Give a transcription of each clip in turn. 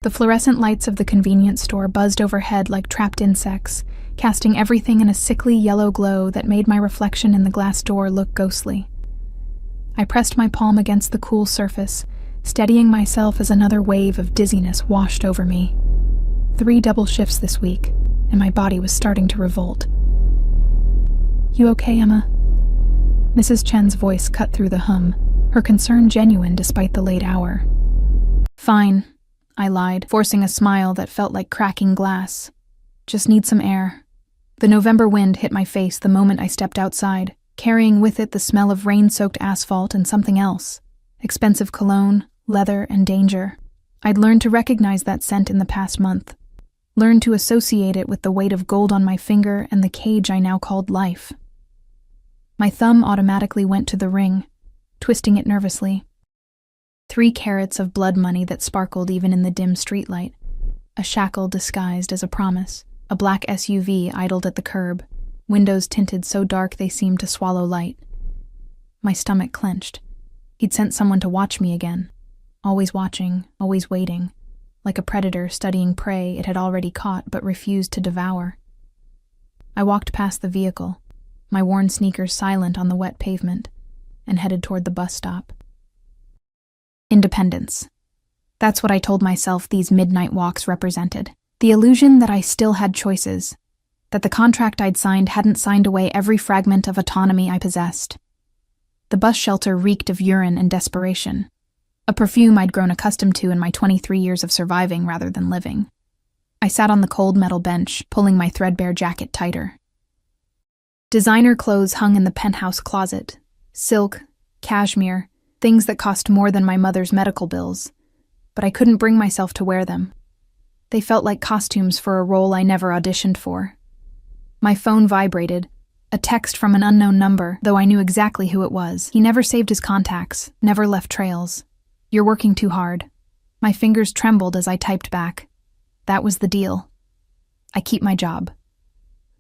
The fluorescent lights of the convenience store buzzed overhead like trapped insects, casting everything in a sickly yellow glow that made my reflection in the glass door look ghostly. I pressed my palm against the cool surface, steadying myself as another wave of dizziness washed over me. 3 double shifts this week, and my body was starting to revolt. "You okay, Emma?" Mrs. Chen's voice cut through the hum, her concern genuine despite the late hour. "Fine," I lied, forcing a smile that felt like cracking glass. "Just need some air." The November wind hit my face the moment I stepped outside, carrying with it the smell of rain-soaked asphalt and something else. Expensive cologne, leather, and danger. I'd learned to recognize that scent in the past month. Learned to associate it with the weight of gold on my finger and the cage I now called life. My thumb automatically went to the ring, twisting it nervously. 3 carats of blood money that sparkled even in the dim streetlight. A shackle disguised as a promise. A black SUV idled at the curb, windows tinted so dark they seemed to swallow light. My stomach clenched. He'd sent someone to watch me again. Always watching, always waiting. Like a predator studying prey it had already caught but refused to devour. I walked past the vehicle, my worn sneakers silent on the wet pavement, and headed toward the bus stop. Independence. That's what I told myself these midnight walks represented. The illusion that I still had choices, that the contract I'd signed hadn't signed away every fragment of autonomy I possessed. The bus shelter reeked of urine and desperation, a perfume I'd grown accustomed to in my 23 years of surviving rather than living. I sat on the cold metal bench, pulling my threadbare jacket tighter. Designer clothes hung in the penthouse closet. Silk, cashmere, things that cost more than my mother's medical bills, but I couldn't bring myself to wear them. They felt like costumes for a role I never auditioned for. My phone vibrated, a text from an unknown number, though I knew exactly who it was. He never saved his contacts, never left trails. "You're working too hard." My fingers trembled as I typed back. That was the deal. I keep my job.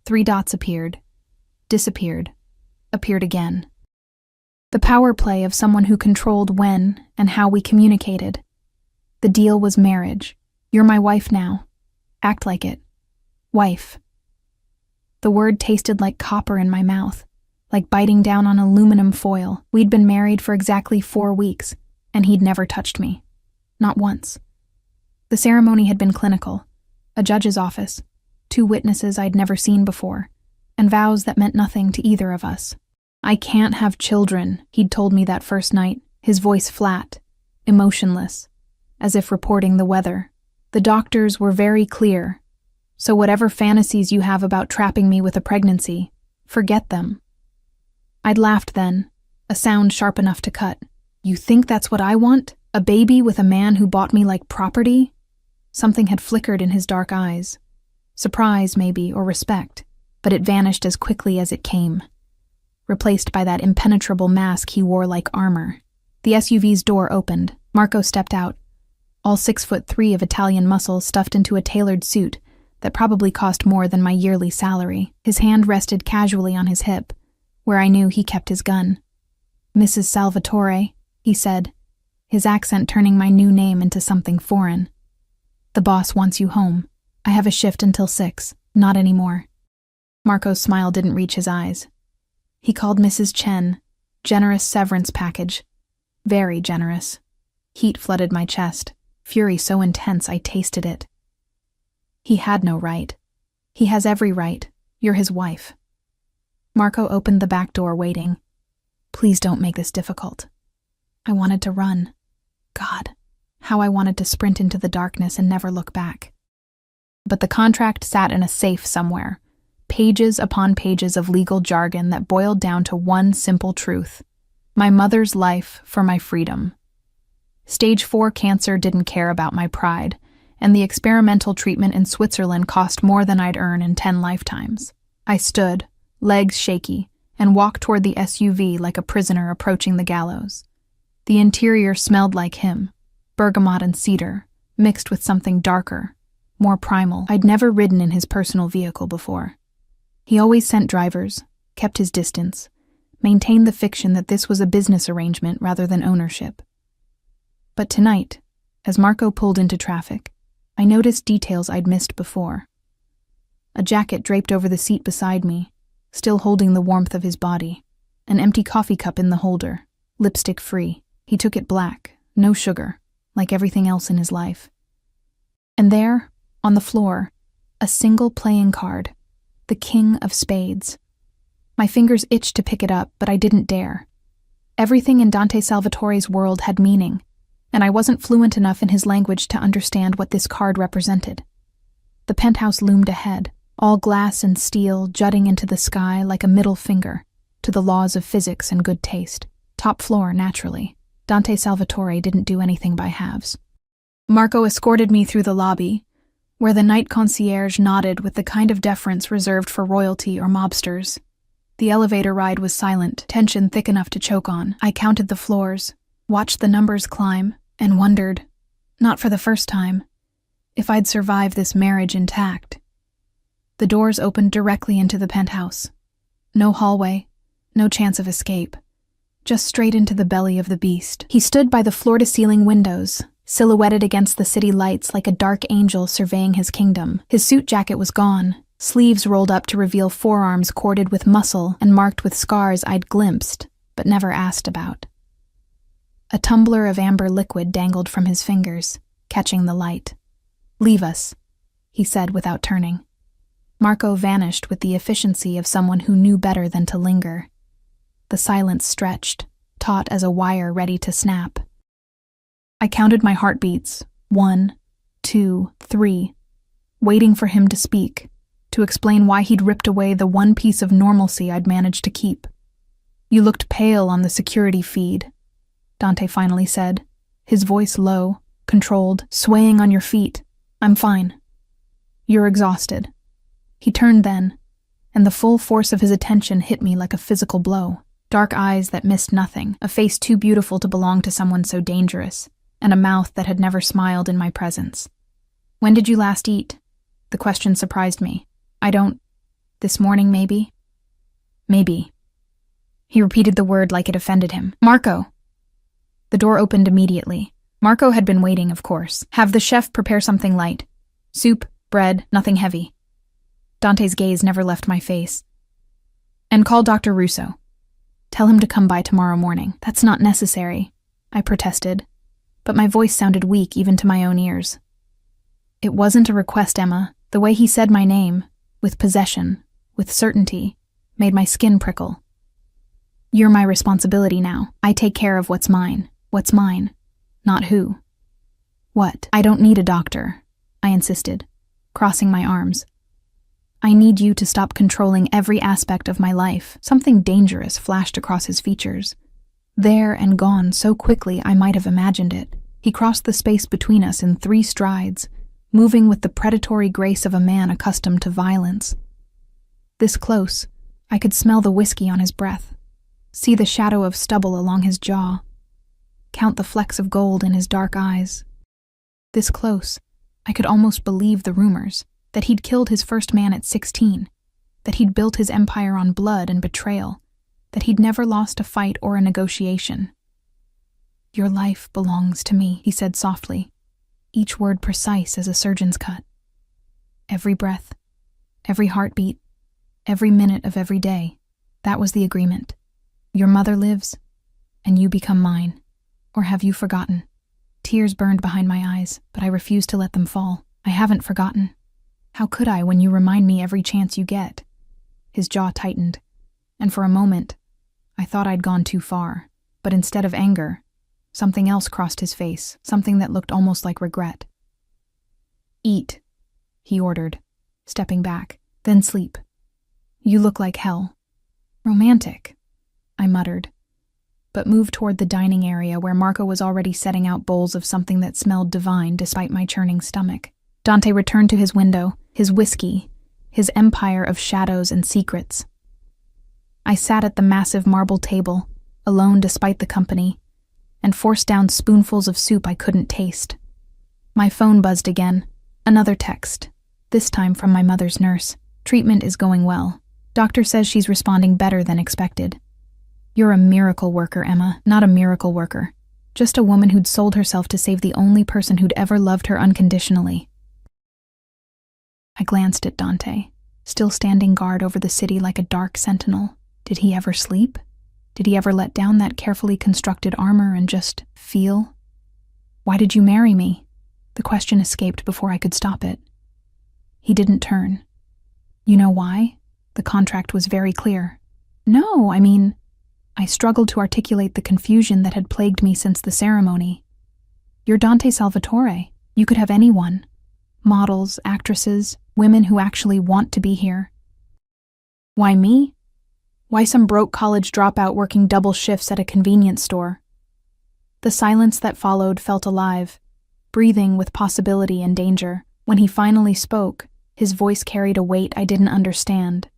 3 dots appeared, disappeared, appeared again. The power play of someone who controlled when and how we communicated. The deal was marriage. "You're my wife now. Act like it. Wife." The word tasted like copper in my mouth, like biting down on aluminum foil. We'd been married for exactly 4 weeks, and he'd never touched me. Not once. The ceremony had been clinical. A judge's office, 2 witnesses I'd never seen before, and vows that meant nothing to either of us. "I can't have children," he'd told me that first night, his voice flat, emotionless, as if reporting the weather. "The doctors were very clear, so whatever fantasies you have about trapping me with a pregnancy, forget them." I'd laughed then, a sound sharp enough to cut. "You think that's what I want? A baby with a man who bought me like property?" Something had flickered in his dark eyes. Surprise, maybe, or respect, but it vanished as quickly as it came, replaced by that impenetrable mask he wore like armor. The SUV's door opened. Marco stepped out, all 6'3" of Italian muscle stuffed into a tailored suit that probably cost more than my yearly salary. His hand rested casually on his hip, where I knew he kept his gun. "Mrs. Salvatore," he said, his accent turning my new name into something foreign. "The boss wants you home. I have a shift until 6, not anymore." Marco's smile didn't reach his eyes. He called Mrs. Chen, generous severance package. Very generous. Heat flooded my chest, fury so intense I tasted it. He had no right. He has every right. You're his wife. Marco opened the back door, waiting. "Please don't make this difficult." I wanted to run. God, how I wanted to sprint into the darkness and never look back. But the contract sat in a safe somewhere, pages upon pages of legal jargon that boiled down to one simple truth: my mother's life for my freedom. Stage 4 cancer didn't care about my pride, and the experimental treatment in Switzerland cost more than I'd earn in 10 lifetimes. I stood, legs shaky, and walked toward the SUV like a prisoner approaching the gallows. The interior smelled like him, bergamot and cedar, mixed with something darker, more primal. I'd never ridden in his personal vehicle before. He always sent drivers, kept his distance, maintained the fiction that this was a business arrangement rather than ownership. But tonight, as Marco pulled into traffic, I noticed details I'd missed before. A jacket draped over the seat beside me, still holding the warmth of his body. An empty coffee cup in the holder, lipstick-free. He took it black, no sugar, like everything else in his life. And there, on the floor, a single playing card, the King of Spades. My fingers itched to pick it up, but I didn't dare. Everything in Dante Salvatore's world had meaning, and I wasn't fluent enough in his language to understand what this card represented. The penthouse loomed ahead, all glass and steel jutting into the sky like a middle finger to the laws of physics and good taste. Top floor, naturally. Dante Salvatore didn't do anything by halves. Marco escorted me through the lobby, where the night concierge nodded with the kind of deference reserved for royalty or mobsters. The elevator ride was silent, tension thick enough to choke on. I counted the floors, watched the numbers climb, and wondered, not for the first time, if I'd survive this marriage intact. The doors opened directly into the penthouse. No hallway, no chance of escape. Just straight into the belly of the beast. He stood by the floor-to-ceiling windows, silhouetted against the city lights like a dark angel surveying his kingdom. His suit jacket was gone, sleeves rolled up to reveal forearms corded with muscle and marked with scars I'd glimpsed, but never asked about. A tumbler of amber liquid dangled from his fingers, catching the light. "Leave us," he said without turning. Marco vanished with the efficiency of someone who knew better than to linger. The silence stretched, taut as a wire ready to snap. I counted my heartbeats, 1, 2, 3, waiting for him to speak, to explain why he'd ripped away the one piece of normalcy I'd managed to keep. "You looked pale on the security feed," Dante finally said, his voice low, controlled, swaying on your feet. "I'm fine. You're exhausted." He turned then, and the full force of his attention hit me like a physical blow. Dark eyes that missed nothing, a face too beautiful to belong to someone so dangerous, and a mouth that had never smiled in my presence. "When did you last eat?" The question surprised me. This morning, maybe?" "Maybe." He repeated the word like it offended him. "Marco!" The door opened immediately. Marco had been waiting, of course. "Have the chef prepare something light. Soup, bread, nothing heavy." Dante's gaze never left my face. "And call Dr. Russo. Tell him to come by tomorrow morning." "That's not necessary," I protested, but my voice sounded weak even to my own ears. It wasn't a request, Emma. The way he said my name, with possession, with certainty, made my skin prickle. "You're my responsibility now. I take care of what's mine. What's mine, not who." "What?" "I don't need a doctor," I insisted, crossing my arms. "I need you to stop controlling every aspect of my life." Something dangerous flashed across his features. There and gone so quickly I might have imagined it. He crossed the space between us in 3 strides, moving with the predatory grace of a man accustomed to violence. This close, I could smell the whiskey on his breath, see the shadow of stubble along his jaw, count the flecks of gold in his dark eyes. This close, I could almost believe the rumors, that he'd killed his first man at 16, that he'd built his empire on blood and betrayal, that he'd never lost a fight or a negotiation. "Your life belongs to me," he said softly, each word precise as a surgeon's cut. "Every breath, every heartbeat, every minute of every day, that was the agreement. Your mother lives, and you become mine. Or have you forgotten?" Tears burned behind my eyes, but I refused to let them fall. "I haven't forgotten. How could I when you remind me every chance you get?" His jaw tightened, and for a moment, I thought I'd gone too far, but instead of anger, something else crossed his face, something that looked almost like regret. "Eat," he ordered, stepping back, "then sleep. You look like hell." "Romantic," I muttered, but moved toward the dining area where Marco was already setting out bowls of something that smelled divine despite my churning stomach. Dante returned to his window, his whiskey, his empire of shadows and secrets. I sat at the massive marble table, alone despite the company, and forced down spoonfuls of soup I couldn't taste. My phone buzzed again, another text, this time from my mother's nurse. "Treatment is going well. Doctor says she's responding better than expected." "You're a miracle worker, Emma." "Not a miracle worker. Just a woman who'd sold herself to save the only person who'd ever loved her unconditionally." I glanced at Dante, still standing guard over the city like a dark sentinel. Did he ever sleep? Did he ever let down that carefully constructed armor and just feel? "Why did you marry me?" The question escaped before I could stop it. He didn't turn. "You know why?" The contract was very clear. "No, I mean..." I struggled to articulate the confusion that had plagued me since the ceremony. "You're Dante Salvatore. You could have anyone. Models, actresses, women who actually want to be here. Why me? Why some broke college dropout working double shifts at a convenience store?" The silence that followed felt alive, breathing with possibility and danger. When he finally spoke, his voice carried a weight I didn't understand.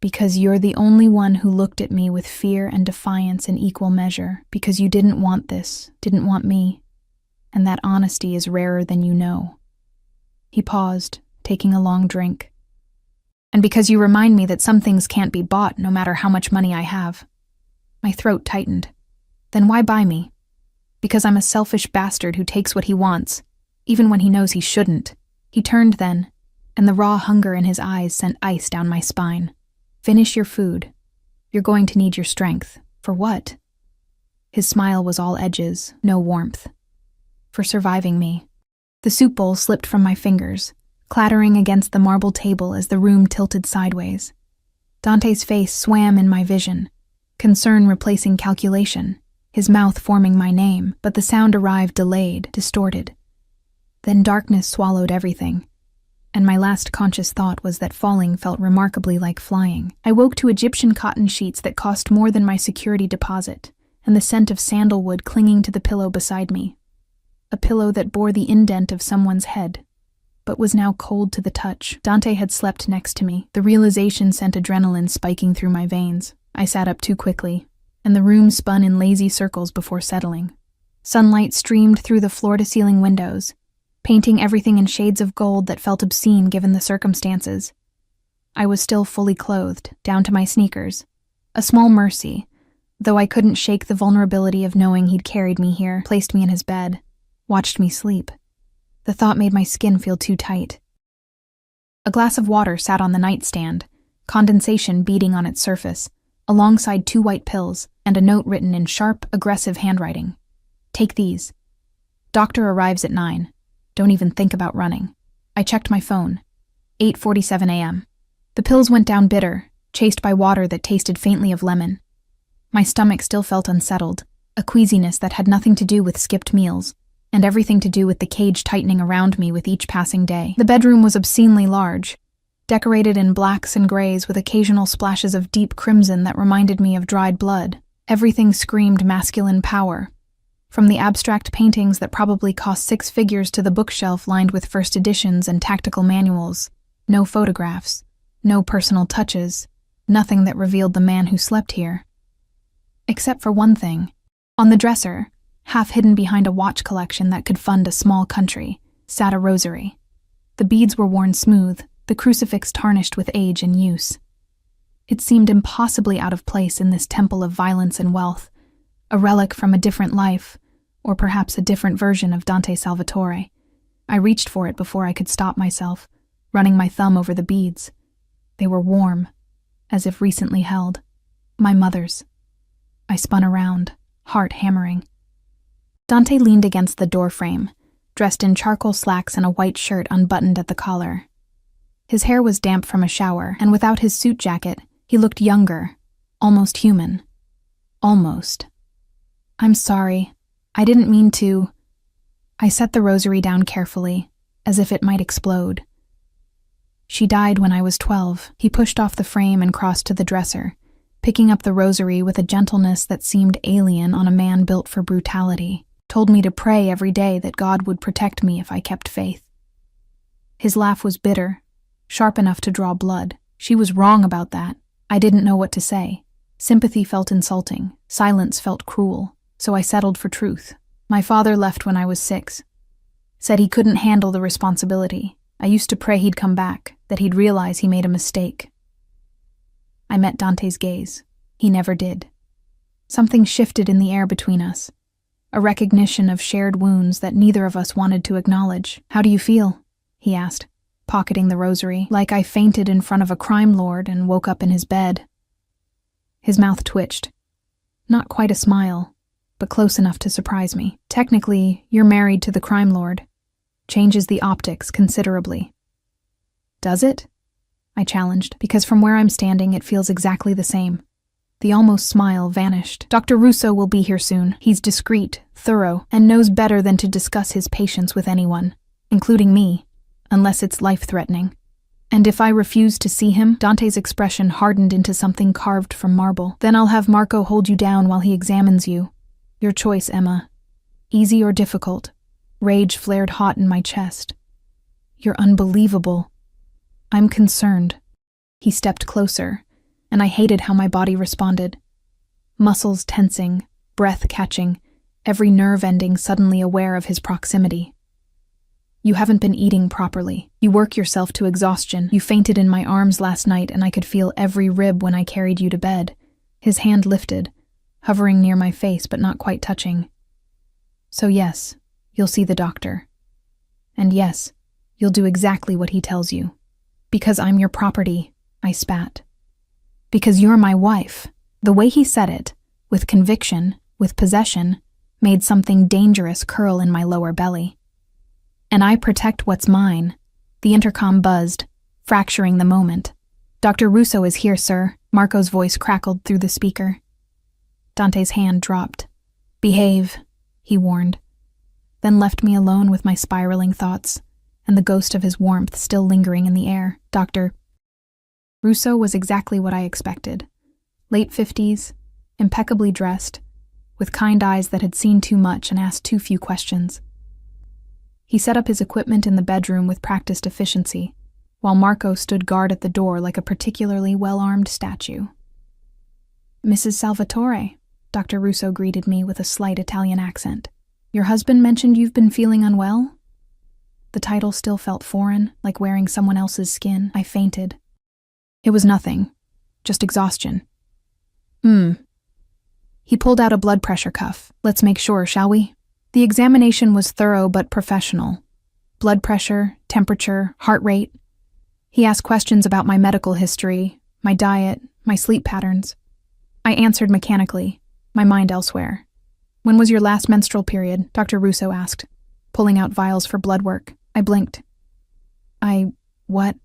"Because you're the only one who looked at me with fear and defiance in equal measure. Because you didn't want this, didn't want me. And that honesty is rarer than you know." He paused, taking a long drink. "And because you remind me that some things can't be bought no matter how much money I have." My throat tightened. "Then why buy me?" "Because I'm a selfish bastard who takes what he wants, even when he knows he shouldn't." He turned then, and the raw hunger in his eyes sent ice down my spine. "Finish your food. You're going to need your strength." "For what?" His smile was all edges, no warmth. "For surviving me." The soup bowl slipped from my fingers, clattering against the marble table as the room tilted sideways. Dante's face swam in my vision, concern replacing calculation, his mouth forming my name, but the sound arrived delayed, distorted. Then darkness swallowed everything, and my last conscious thought was that falling felt remarkably like flying. I woke to Egyptian cotton sheets that cost more than my security deposit, and the scent of sandalwood clinging to the pillow beside me. A pillow that bore the indent of someone's head, but was now cold to the touch. Dante had slept next to me. The realization sent adrenaline spiking through my veins. I sat up too quickly, and the room spun in lazy circles before settling. Sunlight streamed through the floor-to-ceiling windows, painting everything in shades of gold that felt obscene given the circumstances. I was still fully clothed, down to my sneakers. A small mercy, though I couldn't shake the vulnerability of knowing he'd carried me here, placed me in his bed, watched me sleep. The thought made my skin feel too tight. A glass of water sat on the nightstand, condensation beading on its surface, alongside 2 white pills and a note written in sharp, aggressive handwriting. "Take these. Doctor arrives at 9. Don't even think about running." I checked my phone. 8:47 a.m. The pills went down bitter, chased by water that tasted faintly of lemon. My stomach still felt unsettled, a queasiness that had nothing to do with skipped meals, and everything to do with the cage tightening around me with each passing day. The bedroom was obscenely large, decorated in blacks and grays with occasional splashes of deep crimson that reminded me of dried blood. Everything screamed masculine power, from the abstract paintings that probably cost 6 figures to the bookshelf lined with first editions and tactical manuals. No photographs, no personal touches, nothing that revealed the man who slept here. Except for one thing. On the dresser, half hidden behind a watch collection that could fund a small country, sat a rosary. The beads were worn smooth, the crucifix tarnished with age and use. It seemed impossibly out of place in this temple of violence and wealth, a relic from a different life, or perhaps a different version of Dante Salvatore. I reached for it before I could stop myself, running my thumb over the beads. They were warm, as if recently held. My mother's. I spun around, heart hammering. Dante leaned against the doorframe, dressed in charcoal slacks and a white shirt unbuttoned at the collar. His hair was damp from a shower, and without his suit jacket, he looked younger, almost human. Almost. "I'm sorry. I didn't mean to." I set the rosary down carefully, as if it might explode. "She died when I was 12. He pushed off the frame and crossed to the dresser, picking up the rosary with a gentleness that seemed alien on a man built for brutality. Told me to pray every day that God would protect me if I kept faith. His laugh was bitter, sharp enough to draw blood. She was wrong about that. I didn't know what to say. Sympathy felt insulting. Silence felt cruel. So I settled for truth. My father left when I was 6. Said he couldn't handle the responsibility. I used to pray he'd come back, that he'd realize he made a mistake. I met Dante's gaze. He never did. Something shifted in the air between us. A recognition of shared wounds that neither of us wanted to acknowledge. "How do you feel?" he asked. pocketing the rosary, like I fainted in front of a crime lord and woke up in his bed. His mouth twitched. Not quite a smile, but close enough to surprise me. Technically, you're married to the crime lord. Changes the optics considerably. Does it? I challenged, because from where I'm standing it feels exactly the same. The almost smile vanished. Dr. Russo will be here soon. He's discreet, thorough, and knows better than to discuss his patients with anyone, including me, unless it's life-threatening. And if I refuse to see him, Dante's expression hardened into something carved from marble. Then I'll have Marco hold you down while he examines you. Your choice, Emma. Easy or difficult. Rage flared hot in my chest. You're unbelievable. I'm concerned. He stepped closer, and I hated how my body responded. Muscles tensing, breath catching, every nerve ending suddenly aware of his proximity. You haven't been eating properly. You work yourself to exhaustion. You fainted in my arms last night and I could feel every rib when I carried you to bed. His hand lifted, hovering near my face but not quite touching. So yes, you'll see the doctor. And yes, you'll do exactly what he tells you. Because I'm your property, I spat. Because you're my wife. The way he said it, with conviction, with possession, made something dangerous curl in my lower belly. And I protect what's mine. The intercom buzzed, fracturing the moment. Dr. Russo is here, sir. Marco's voice crackled through the speaker. Dante's hand dropped. Behave, he warned, then left me alone with my spiraling thoughts, and the ghost of his warmth still lingering in the air. Dr. Russo was exactly what I expected. Late 50s, impeccably dressed, with kind eyes that had seen too much and asked too few questions. He set up his equipment in the bedroom with practiced efficiency, while Marco stood guard at the door like a particularly well-armed statue. Mrs. Salvatore, Dr. Russo greeted me with a slight Italian accent. Your husband mentioned you've been feeling unwell? The title still felt foreign, like wearing someone else's skin. I fainted. It was nothing, just exhaustion. He pulled out a blood pressure cuff. Let's make sure, shall we? The examination was thorough but professional. Blood pressure, temperature, heart rate. He asked questions about my medical history, my diet, my sleep patterns. I answered mechanically, my mind elsewhere. When was your last menstrual period? Dr. Russo asked, pulling out vials for blood work. I blinked. What?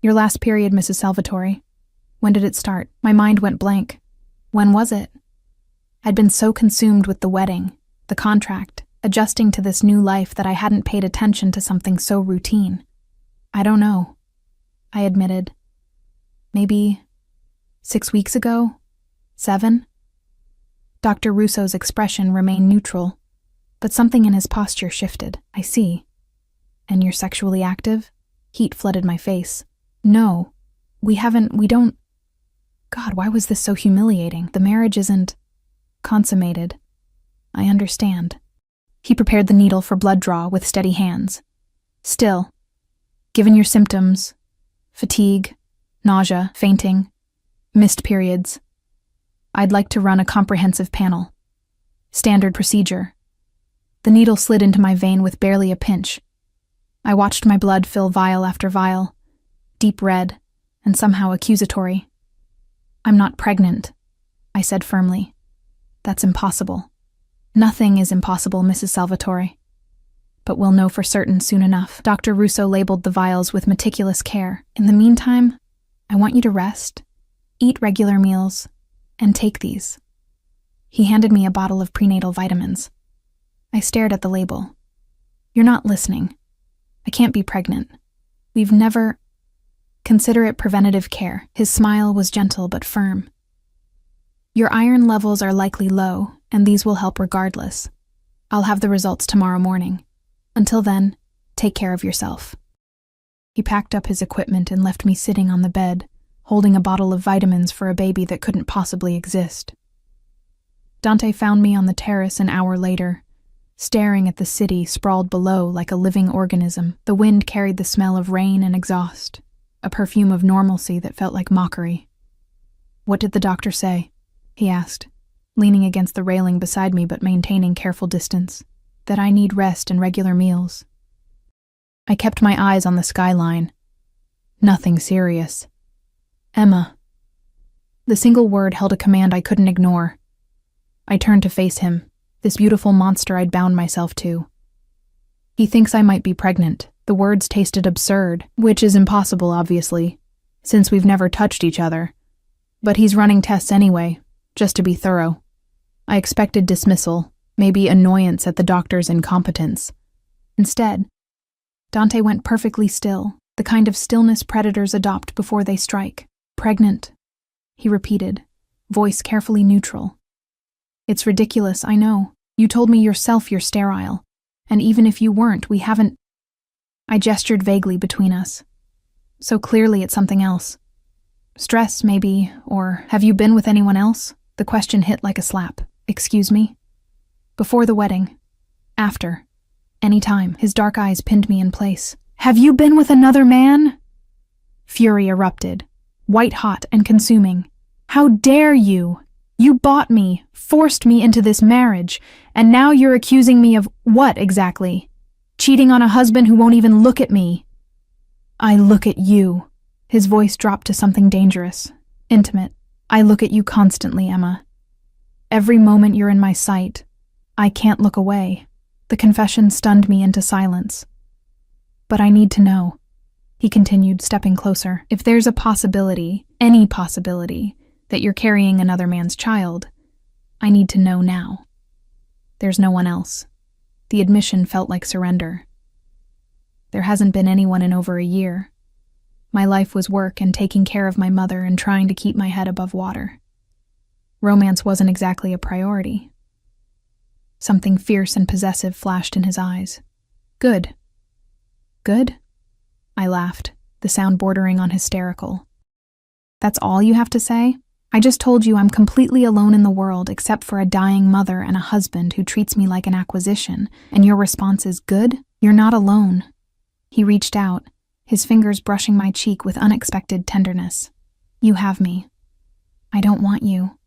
Your last period, Mrs. Salvatore. When did it start? My mind went blank. When was it? I'd been so consumed with the wedding, the contract, adjusting to this new life that I hadn't paid attention to something so routine. I don't know, I admitted. Maybe 6 weeks ago? 7? Dr. Russo's expression remained neutral, but something in his posture shifted. I see. And you're sexually active? Heat flooded my face. No, we don't. God, why was this so humiliating? The marriage isn't consummated. I understand. He prepared the needle for blood draw with steady hands. Still, given your symptoms, fatigue, nausea, fainting, missed periods, I'd like to run a comprehensive panel. Standard procedure. The needle slid into my vein with barely a pinch. I watched my blood fill vial after vial, deep red, and somehow accusatory. I'm not pregnant, I said firmly. That's impossible. Nothing is impossible, Mrs. Salvatore. But we'll know for certain soon enough. Dr. Russo labeled the vials with meticulous care. In the meantime, I want you to rest, eat regular meals, and take these. He handed me a bottle of prenatal vitamins. I stared at the label. You're not listening. I can't be pregnant. We've never... Consider it preventative care. His smile was gentle but firm. Your iron levels are likely low, and these will help regardless. I'll have the results tomorrow morning. Until then, take care of yourself. He packed up his equipment and left me sitting on the bed, holding a bottle of vitamins for a baby that couldn't possibly exist. Dante found me on the terrace an hour later, staring at the city sprawled below like a living organism. The wind carried the smell of rain and exhaust, a perfume of normalcy that felt like mockery. What did the doctor say? He asked, leaning against the railing beside me but maintaining careful distance. That I need rest and regular meals. I kept my eyes on the skyline, Nothing serious. Emma. The single word held a command I couldn't ignore. I turned to face him, this beautiful monster I'd bound myself to. He thinks I might be pregnant. The words tasted absurd, which is impossible, obviously, since we've never touched each other. But he's running tests anyway, just to be thorough. I expected dismissal, maybe annoyance at the doctor's incompetence. Instead, Dante went perfectly still, the kind of stillness predators adopt before they strike. Pregnant, he repeated, voice carefully neutral. It's ridiculous, I know. You told me yourself you're sterile. And even if you weren't, we haven't... I gestured vaguely between us. So clearly it's something else. Stress, maybe, or have you been with anyone else? The question hit like a slap. Excuse me? Before the wedding. After. Any time. His dark eyes pinned me in place. Have you been with another man? Fury erupted, white hot and consuming. How dare you? You bought me, forced me into this marriage, and now you're accusing me of what exactly? Cheating on a husband who won't even look at me. I look at you. His voice dropped to something dangerous, intimate. I look at you constantly, Emma. Every moment you're in my sight, I can't look away. The confession stunned me into silence. But I need to know, he continued, stepping closer. If there's a possibility, any possibility, that you're carrying another man's child, I need to know now. There's no one else. The admission felt like surrender. There hasn't been anyone in over a year. My life was work and taking care of my mother and trying to keep my head above water. Romance wasn't exactly a priority. Something fierce and possessive flashed in his eyes. Good. Good? I laughed, the sound bordering on hysterical. That's all you have to say? I just told you I'm completely alone in the world except for a dying mother and a husband who treats me like an acquisition, and your response is good? You're not alone. He reached out, his fingers brushing my cheek with unexpected tenderness. You have me. I don't want you,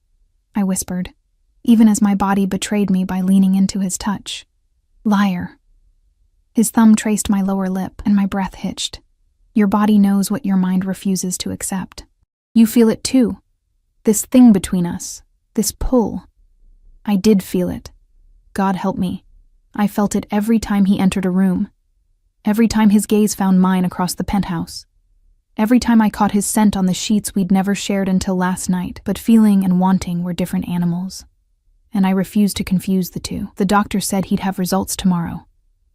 I whispered, even as my body betrayed me by leaning into his touch. Liar. His thumb traced my lower lip, and my breath hitched. Your body knows what your mind refuses to accept. You feel it too. This thing between us, this pull. I did feel it. God help me. I felt it every time he entered a room. Every time his gaze found mine across the penthouse. Every time I caught his scent on the sheets we'd never shared until last night, but feeling and wanting were different animals. And I refused to confuse the two. The doctor said he'd have results tomorrow.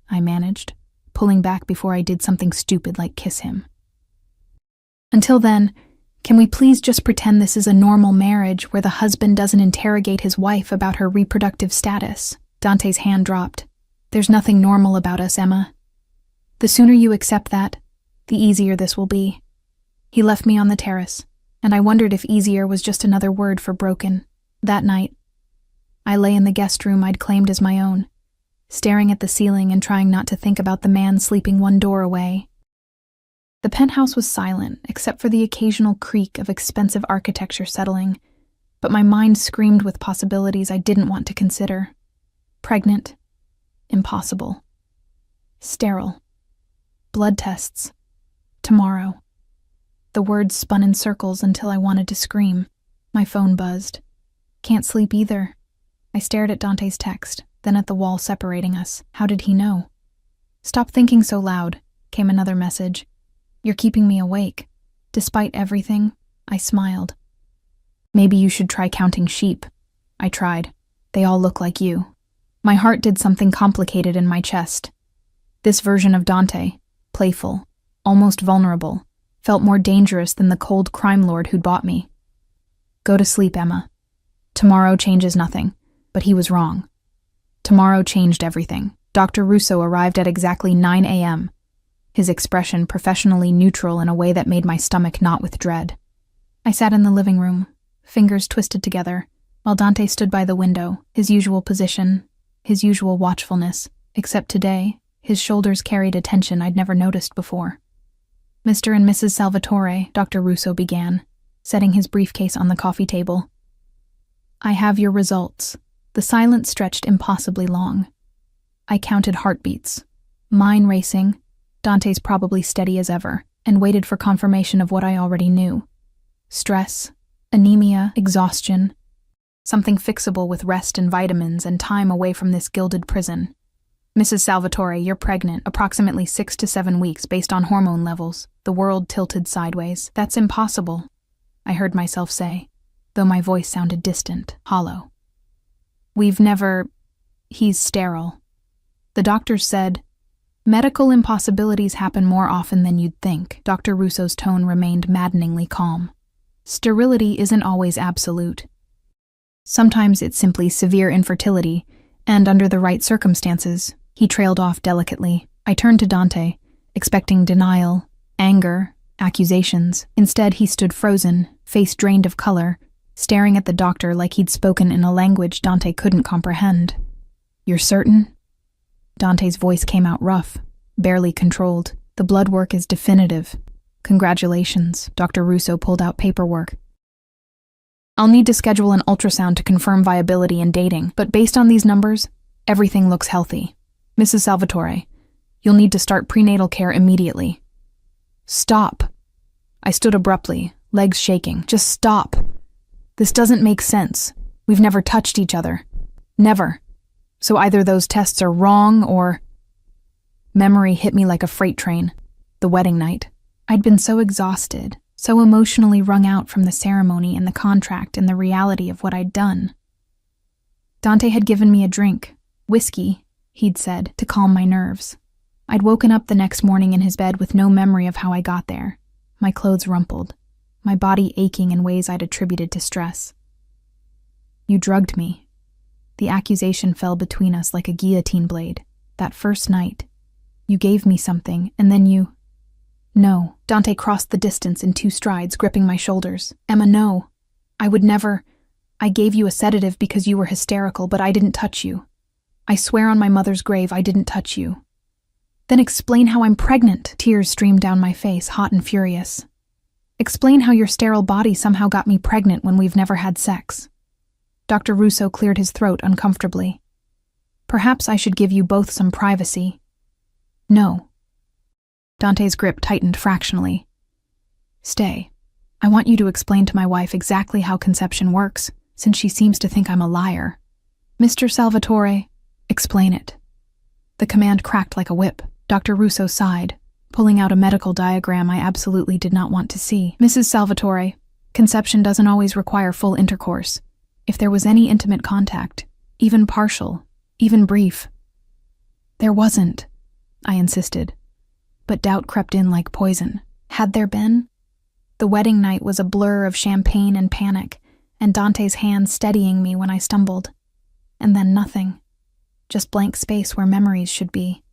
I managed, pulling back before I did something stupid like kiss him. Until then, can we please just pretend this is a normal marriage where the husband doesn't interrogate his wife about her reproductive status? Dante's hand dropped. There's nothing normal about us, Emma. The sooner you accept that, the easier this will be. He left me on the terrace, and I wondered if easier was just another word for broken. That night, I lay in the guest room I'd claimed as my own, staring at the ceiling and trying not to think about the man sleeping one door away. The penthouse was silent, except for the occasional creak of expensive architecture settling, but my mind screamed with possibilities I didn't want to consider. Pregnant. Impossible. Sterile. Blood tests. Tomorrow. The words spun in circles until I wanted to scream. My phone buzzed. Can't sleep either. I stared at Dante's text, then at the wall separating us. How did he know? Stop thinking so loud, came another message. You're keeping me awake. Despite everything, I smiled. Maybe you should try counting sheep. I tried. They all look like you. My heart did something complicated in my chest. This version of Dante, playful, almost vulnerable, felt more dangerous than the cold crime lord who'd bought me. Go to sleep, Emma. Tomorrow changes nothing, but he was wrong. Tomorrow changed everything. Dr. Russo arrived at exactly 9 a.m., his expression professionally neutral in a way that made my stomach knot with dread. I sat in the living room, fingers twisted together, while Dante stood by the window, his usual position, his usual watchfulness, except today, his shoulders carried a tension I'd never noticed before. Mr. and Mrs. Salvatore, Dr. Russo began, setting his briefcase on the coffee table. I have your results. The silence stretched impossibly long. I counted heartbeats. Mine racing, Dante's probably steady as ever. and waited for confirmation of what I already knew. Stress, anemia, exhaustion. Something fixable with rest and vitamins and time away from this gilded prison. Mrs. Salvatore, you're pregnant, approximately 6 to 7 weeks based on hormone levels. The world tilted sideways. That's impossible, I heard myself say, though my voice sounded distant, hollow. He's sterile. The doctors said, medical impossibilities happen more often than you'd think. Dr. Russo's tone remained maddeningly calm. Sterility isn't always absolute. Sometimes it's simply severe infertility, and under the right circumstances. He trailed off delicately. I turned to Dante, expecting denial, anger, accusations. Instead, he stood frozen, face drained of color, staring at the doctor like he'd spoken in a language Dante couldn't comprehend. You're certain? Dante's voice came out rough, barely controlled. The blood work is definitive. Congratulations. Dr. Russo pulled out paperwork. I'll need to schedule an ultrasound to confirm viability and dating, but based on these numbers, everything looks healthy. Mrs. Salvatore, you'll need to start prenatal care immediately. Stop. I stood abruptly, legs shaking. Just stop. This doesn't make sense. We've never touched each other. Never. So either those tests are wrong or... Memory hit me like a freight train. The wedding night. I'd been so exhausted, so emotionally wrung out from the ceremony and the contract and the reality of what I'd done. Dante had given me a drink, whiskey, he'd said, to calm my nerves. I'd woken up the next morning in his bed with no memory of how I got there, my clothes rumpled, my body aching in ways I'd attributed to stress. You drugged me. The accusation fell between us like a guillotine blade. That first night, you gave me something, and then you... No. Dante crossed the distance in 2 strides, gripping my shoulders. Emma, no. I would never... I gave you a sedative because you were hysterical, but I didn't touch you. I swear on my mother's grave I didn't touch you. Then explain how I'm pregnant. Tears streamed down my face, hot and furious. Explain how your sterile body somehow got me pregnant when we've never had sex. Dr. Russo cleared his throat uncomfortably. Perhaps I should give you both some privacy. No. Dante's grip tightened fractionally. Stay. I want you to explain to my wife exactly how conception works, since she seems to think I'm a liar. Mr. Salvatore, explain it. The command cracked like a whip. Dr. Russo sighed, pulling out a medical diagram I absolutely did not want to see. Mrs. Salvatore, conception doesn't always require full intercourse. If there was any intimate contact, even partial, even brief. There wasn't, I insisted. But doubt crept in like poison. Had there been? The wedding night was a blur of champagne and panic, and Dante's hand steadying me when I stumbled. And then nothing. Just blank space where memories should be.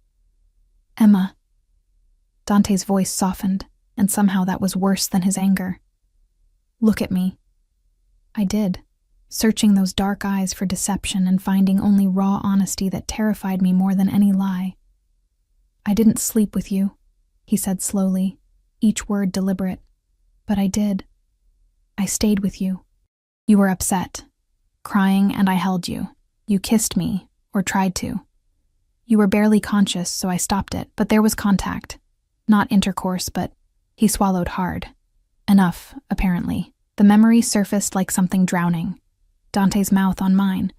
Emma. Dante's voice softened, and somehow that was worse than his anger. Look at me. I did, searching those dark eyes for deception and finding only raw honesty that terrified me more than any lie. I didn't sleep with you, he said slowly, each word deliberate. But I did. I stayed with you. You were upset, crying, and I held you. You kissed me, or tried to. You were barely conscious, so I stopped it, but there was contact. Not intercourse, but... He swallowed hard. Enough, apparently. The memory surfaced like something drowning. Dante's mouth on mine,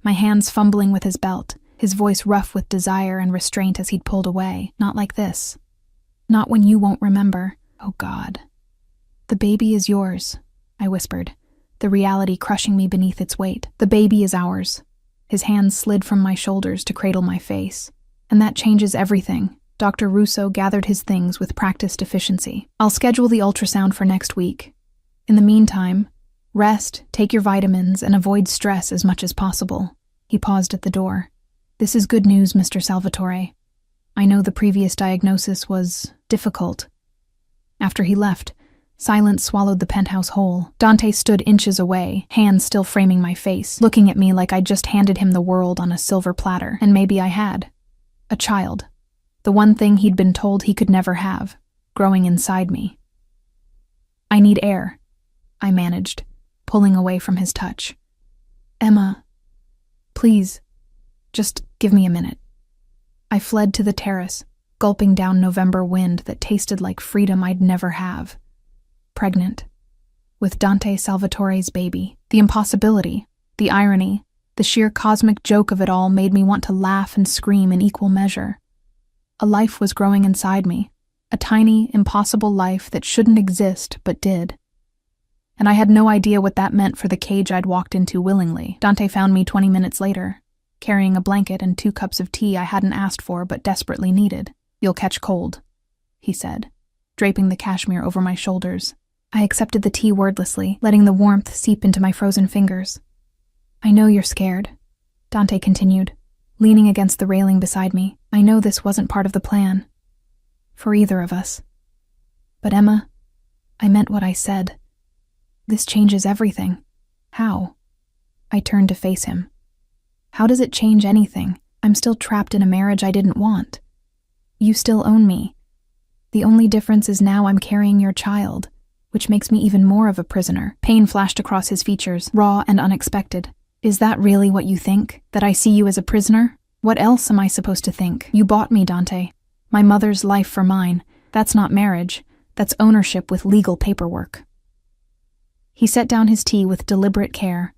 my hands fumbling with his belt, his voice rough with desire and restraint as he'd pulled away. Not like this. Not when you won't remember. Oh God. The baby is yours, I whispered, the reality crushing me beneath its weight. The baby is ours. His hands slid from my shoulders to cradle my face. And that changes everything. Dr. Russo gathered his things with practiced efficiency. I'll schedule the ultrasound for next week. In the meantime, rest, take your vitamins, and avoid stress as much as possible. He paused at the door. This is good news, Mr. Salvatore. I know the previous diagnosis was difficult. After he left, silence swallowed the penthouse whole. Dante stood inches away, hands still framing my face, looking at me like I'd just handed him the world on a silver platter. And maybe I had. A child. The one thing he'd been told he could never have, growing inside me. I need air, I managed, pulling away from his touch. Emma, please, just give me a minute. I fled to the terrace, gulping down November wind that tasted like freedom I'd never have. Pregnant. With Dante Salvatore's baby. The impossibility, the irony, the sheer cosmic joke of it all made me want to laugh and scream in equal measure. A life was growing inside me, a tiny, impossible life that shouldn't exist but did. And I had no idea what that meant for the cage I'd walked into willingly. Dante found me 20 minutes later, carrying a blanket and 2 cups of tea I hadn't asked for but desperately needed. "You'll catch cold," he said, draping the cashmere over my shoulders. I accepted the tea wordlessly, letting the warmth seep into my frozen fingers. "I know you're scared," Dante continued, leaning against the railing beside me. "I know this wasn't part of the plan. For either of us. But Emma, I meant what I said. This changes everything." "How?" I turned to face him. "How does it change anything? I'm still trapped in a marriage I didn't want. You still own me. The only difference is now I'm carrying your child, which makes me even more of a prisoner." Pain flashed across his features, raw and unexpected. "Is that really what you think? That I see you as a prisoner? What else am I supposed to think? You bought me, Dante. My mother's life for mine. That's not marriage. That's ownership with legal paperwork." He set down his tea with deliberate care,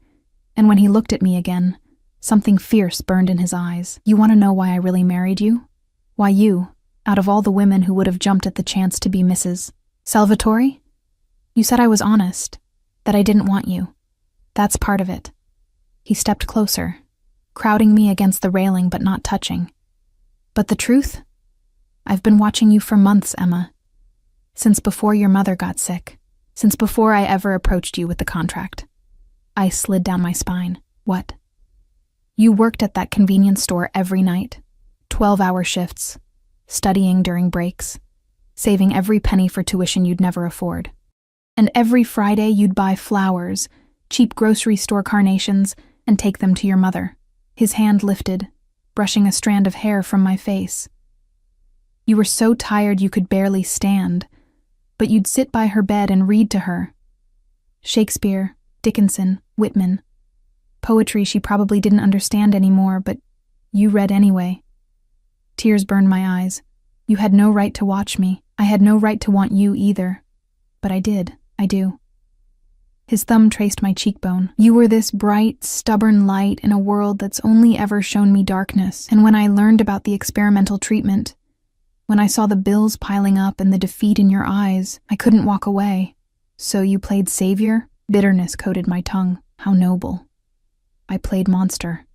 and when he looked at me again, something fierce burned in his eyes. "You want to know why I really married you? Why you, out of all the women who would have jumped at the chance to be Mrs. Salvatore? You said I was honest, that I didn't want you. That's part of it." He stepped closer, crowding me against the railing but not touching. "But the truth? I've been watching you for months, Emma. Since before your mother got sick. Since before I ever approached you with the contract." I slid down my spine. "What?" "You worked at that convenience store every night. 12-hour shifts, studying during breaks, saving every penny for tuition you'd never afford. And every Friday you'd buy flowers, cheap grocery store carnations, and take them to your mother." His hand lifted, brushing a strand of hair from my face. "You were so tired you could barely stand, but you'd sit by her bed and read to her. Shakespeare, Dickinson, Whitman. Poetry she probably didn't understand anymore, but you read anyway." Tears burned my eyes. "You had no right to watch me. I had no right to want you either. But I did. I do." His thumb traced my cheekbone. "You were this bright, stubborn light in a world that's only ever shown me darkness. And when I learned about the experimental treatment, when I saw the bills piling up and the defeat in your eyes, I couldn't walk away. So you played savior?" Bitterness coated my tongue. "How noble." "I played monster."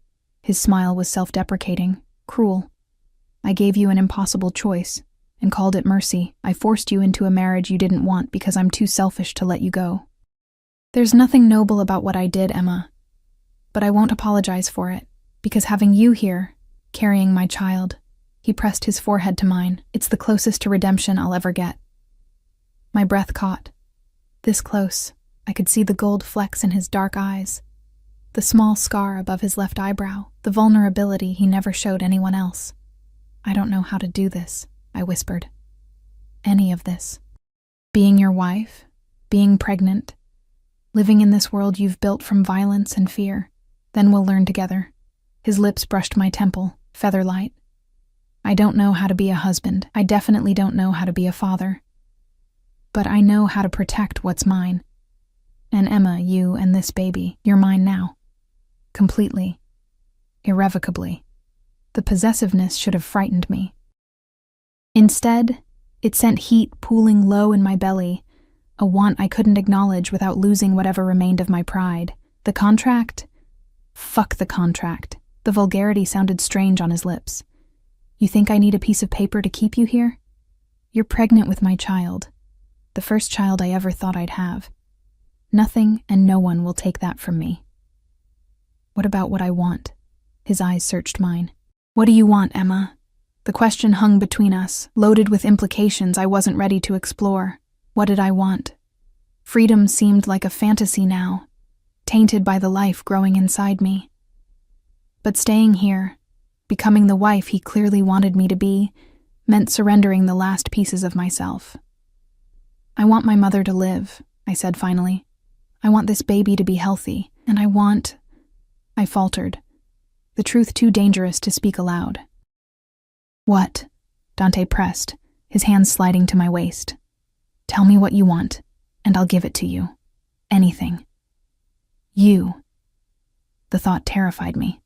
His smile was self-deprecating, cruel. "I gave you an impossible choice and called it mercy. I forced you into a marriage you didn't want because I'm too selfish to let you go. There's nothing noble about what I did, Emma. But I won't apologize for it, because having you here, carrying my child," he pressed his forehead to mine, "it's the closest to redemption I'll ever get." My breath caught. This close, I could see the gold flecks in his dark eyes, the small scar above his left eyebrow, the vulnerability he never showed anyone else. "I don't know how to do this," I whispered. "Any of this. Being your wife, being pregnant, living in this world you've built from violence and fear. Then we'll learn together." His lips brushed my temple, feather-light. "I don't know how to be a husband. I definitely don't know how to be a father. But I know how to protect what's mine. And Emma, you and this baby, you're mine now. Completely. Irrevocably." The possessiveness should have frightened me. Instead, it sent heat pooling low in my belly, a want I couldn't acknowledge without losing whatever remained of my pride. The contract? Fuck the contract. The vulgarity sounded strange on his lips. "You think I need a piece of paper to keep you here? You're pregnant with my child. The first child I ever thought I'd have. Nothing and no one will take that from me." "What about what I want?" His eyes searched mine. "What do you want, Emma?" The question hung between us, loaded with implications I wasn't ready to explore. What did I want? Freedom seemed like a fantasy now, tainted by the life growing inside me. But staying here, becoming the wife he clearly wanted me to be, meant surrendering the last pieces of myself. "I want my mother to live," I said finally. "I want this baby to be healthy, and I faltered, the truth too dangerous to speak aloud. "What?" Dante pressed, his hands sliding to my waist. Tell me what you want, and I'll give it to you. Anything. You. The thought terrified me.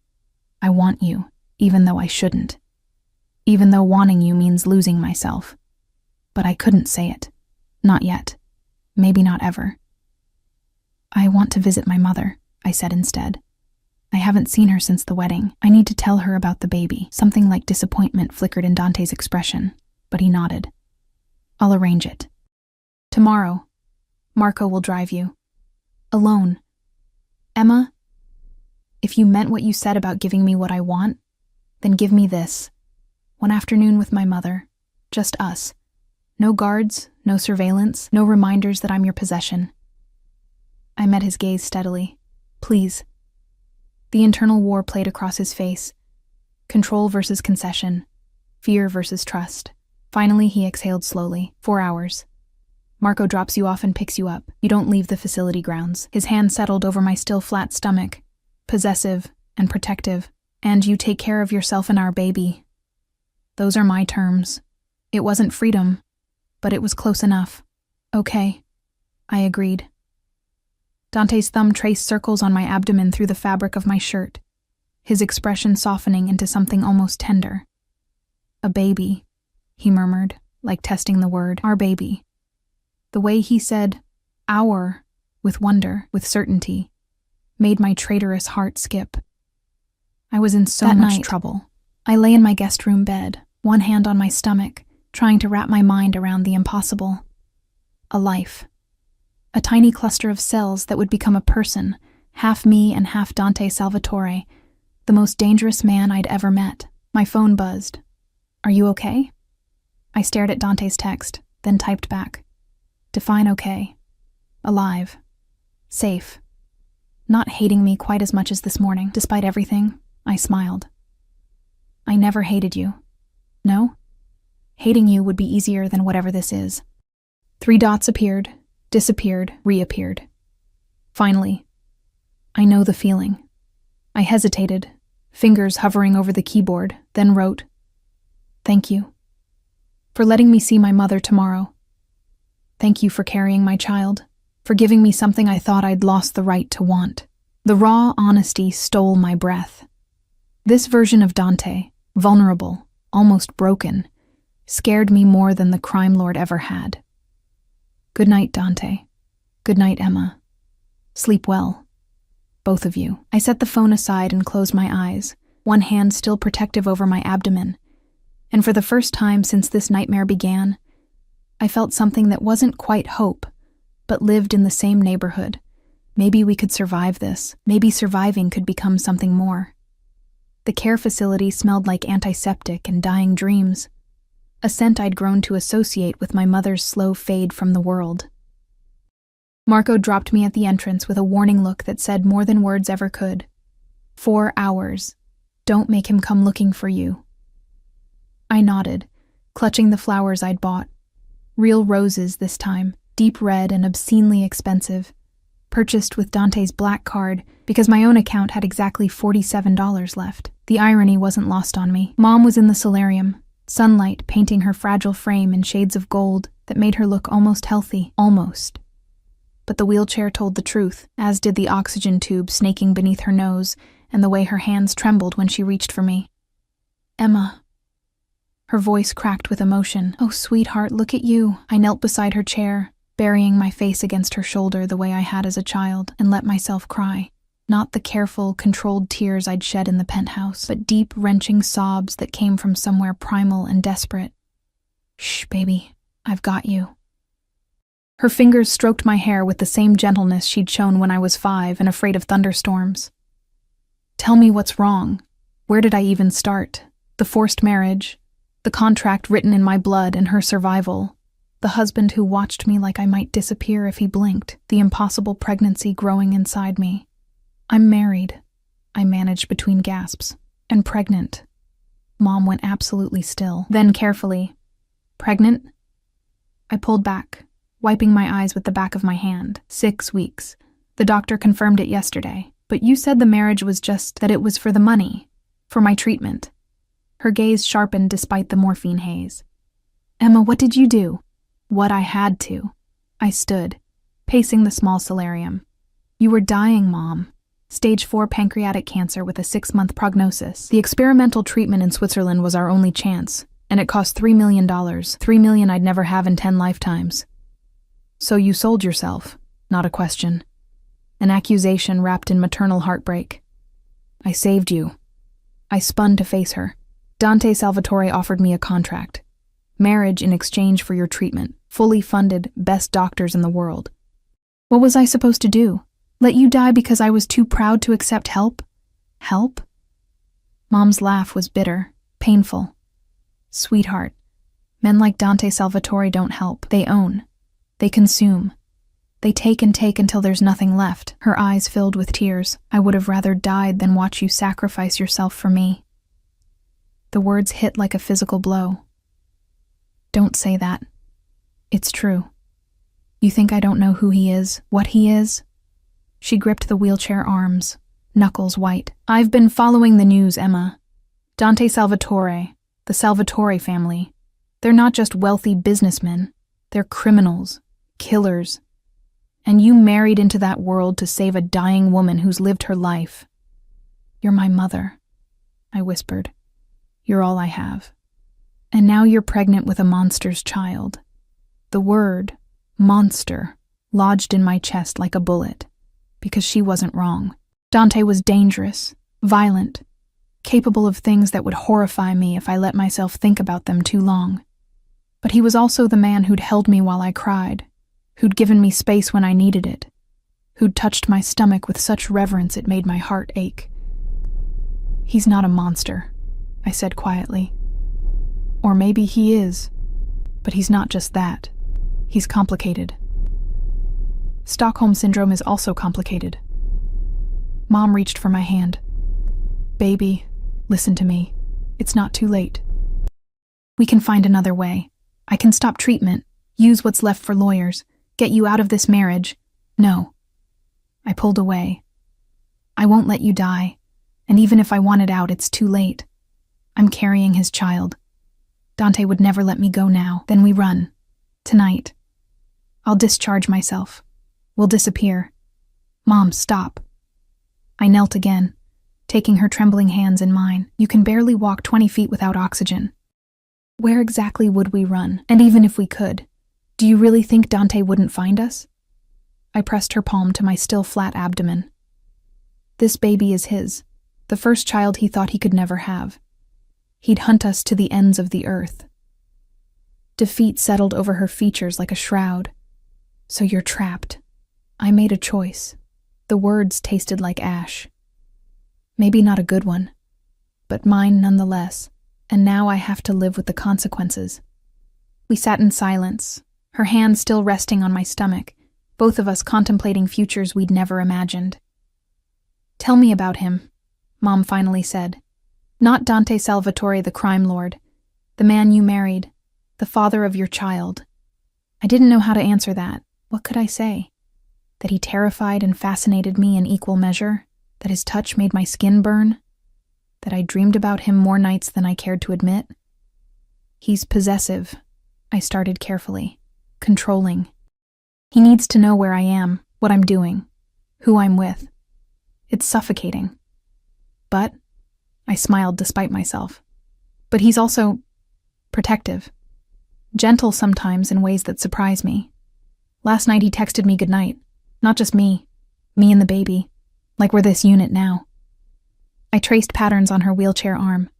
I want you, even though I shouldn't. Even though wanting you means losing myself. But I couldn't say it. Not yet. Maybe not ever. I want to visit my mother, I said instead. I haven't seen her since the wedding. I need to tell her about the baby. Something like disappointment flickered in Dante's expression, but he nodded. I'll arrange it. Tomorrow, Marco will drive you. Alone. Emma, if you meant what you said about giving me what I want, then give me this. One afternoon with my mother. Just us. No guards, no surveillance, no reminders that I'm your possession. I met his gaze steadily. Please. The internal war played across his face. Control versus concession. Fear versus trust. Finally, he exhaled slowly. 4 hours. Marco drops you off and picks you up. You don't leave the facility grounds. His hand settled over my still flat stomach. Possessive and protective. And you take care of yourself and our baby. Those are my terms. It wasn't freedom, but it was close enough. Okay. I agreed. Dante's thumb traced circles on my abdomen through the fabric of my shirt, his expression softening into something almost tender. A baby, he murmured, like testing the word. Our baby. The way he said, our, with wonder, with certainty, made my traitorous heart skip. I was in so much trouble. I lay in my guest room bed, one hand on my stomach, trying to wrap my mind around the impossible. A life. A tiny cluster of cells that would become a person, half me and half Dante Salvatore, the most dangerous man I'd ever met. My phone buzzed. Are you okay? I stared at Dante's text, then typed back. Define okay. Alive. Safe. Not hating me quite as much as this morning. Despite everything, I smiled. I never hated you. No? Hating you would be easier than whatever this is. 3 dots appeared. Disappeared, reappeared. Finally, I know the feeling. I hesitated, fingers hovering over the keyboard, then wrote, Thank you. For letting me see my mother tomorrow. Thank you for carrying my child, for giving me something I thought I'd lost the right to want. The raw honesty stole my breath. This version of Dante, vulnerable, almost broken, scared me more than the crime lord ever had. Good night, Dante. Good night, Emma. Sleep well. Both of you. I set the phone aside and closed my eyes, one hand still protective over my abdomen. And for the first time since this nightmare began, I felt something that wasn't quite hope, but lived in the same neighborhood. Maybe we could survive this. Maybe surviving could become something more. The care facility smelled like antiseptic and dying dreams. A scent I'd grown to associate with my mother's slow fade from the world. Marco dropped me at the entrance with a warning look that said more than words ever could. 4 hours. Don't make him come looking for you. I nodded, clutching the flowers I'd bought. Real roses this time, deep red and obscenely expensive. Purchased with Dante's black card because my own account had exactly $47 left. The irony wasn't lost on me. Mom was in the solarium, sunlight painting her fragile frame in shades of gold that made her look almost healthy. Almost. But the wheelchair told the truth, as did the oxygen tube snaking beneath her nose and the way her hands trembled when she reached for me. Emma. Her voice cracked with emotion. Oh, sweetheart, look at you. I knelt beside her chair, burying my face against her shoulder the way I had as a child, and let myself cry. Not the careful, controlled tears I'd shed in the penthouse, but deep, wrenching sobs that came from somewhere primal and desperate. Shh, baby. I've got you. Her fingers stroked my hair with the same gentleness she'd shown when I was 5 and afraid of thunderstorms. Tell me what's wrong. Where did I even start? The forced marriage, the contract written in my blood and her survival, the husband who watched me like I might disappear if he blinked, the impossible pregnancy growing inside me. I'm married, I managed between gasps, and pregnant. Mom went absolutely still. Then carefully, pregnant? I pulled back, wiping my eyes with the back of my hand. 6 weeks. The doctor confirmed it yesterday. But you said the marriage was just that it was for the money, for my treatment. Her gaze sharpened despite the morphine haze. "Emma, what did you do?" "What I had to." I stood, pacing the small solarium. "You were dying, Mom. Stage 4 pancreatic cancer with a 6-month prognosis. The experimental treatment in Switzerland was our only chance, and it cost $3 million. $3 million I'd never have in 10 lifetimes. So you sold yourself?" Not a question. An accusation wrapped in maternal heartbreak. "I saved you." I spun to face her. "Dante Salvatore offered me a contract. Marriage in exchange for your treatment. Fully funded, best doctors in the world. What was I supposed to do? Let you die because I was too proud to accept help? Help?" Mom's laugh was bitter, painful. "Sweetheart, men like Dante Salvatore don't help. They own. They consume. They take and take until there's nothing left." Her eyes filled with tears. "I would have rather died than watch you sacrifice yourself for me." The words hit like a physical blow. "Don't say that. It's true. You think I don't know who he is, what he is?" She gripped the wheelchair arms, knuckles white. "I've been following the news, Emma. Dante Salvatore, the Salvatore family. They're not just wealthy businessmen. They're criminals, killers. And you married into that world to save a dying woman who's lived her life." "You're my mother," I whispered. "You're all I have. And now you're pregnant with a monster's child." The word, monster, lodged in my chest like a bullet, because she wasn't wrong. Dante was dangerous, violent, capable of things that would horrify me if I let myself think about them too long. But he was also the man who'd held me while I cried, who'd given me space when I needed it, who'd touched my stomach with such reverence it made my heart ache. "He's not a monster," I said quietly. "Or maybe he is, but he's not just that. He's complicated. Stockholm Syndrome is also complicated." Mom reached for my hand. "Baby, listen to me. It's not too late. We can find another way. I can stop treatment, use what's left for lawyers, get you out of this marriage." "No." I pulled away. "I won't let you die, and even if I wanted out, it's too late. I'm carrying his child. Dante would never let me go now. Then we run. Tonight. I'll discharge myself. We'll disappear. Mom, stop." I knelt again, taking her trembling hands in mine. "You can barely walk 20 feet without oxygen. Where exactly would we run? And even if we could, do you really think Dante wouldn't find us?" I pressed her palm to my still flat abdomen. "This baby is his, the first child he thought he could never have. He'd hunt us to the ends of the earth." Defeat settled over her features like a shroud. "So you're trapped." I made a choice. The words tasted like ash. Maybe not a good one, but mine nonetheless, and now I have to live with the consequences. We sat in silence, her hand still resting on my stomach, both of us contemplating futures we'd never imagined. "Tell me about him," Mom finally said. "Not Dante Salvatore, the crime lord, the man you married, the father of your child." I didn't know how to answer that. What could I say? That he terrified and fascinated me in equal measure? That his touch made my skin burn? That I dreamed about him more nights than I cared to admit? "He's possessive," I started carefully. "Controlling. He needs to know where I am, what I'm doing, who I'm with. It's suffocating. But," I smiled despite myself, "but he's also protective. Gentle sometimes in ways that surprise me. Last night he texted me goodnight. Not just me and the baby, like we're this unit now." I traced patterns on her wheelchair arm.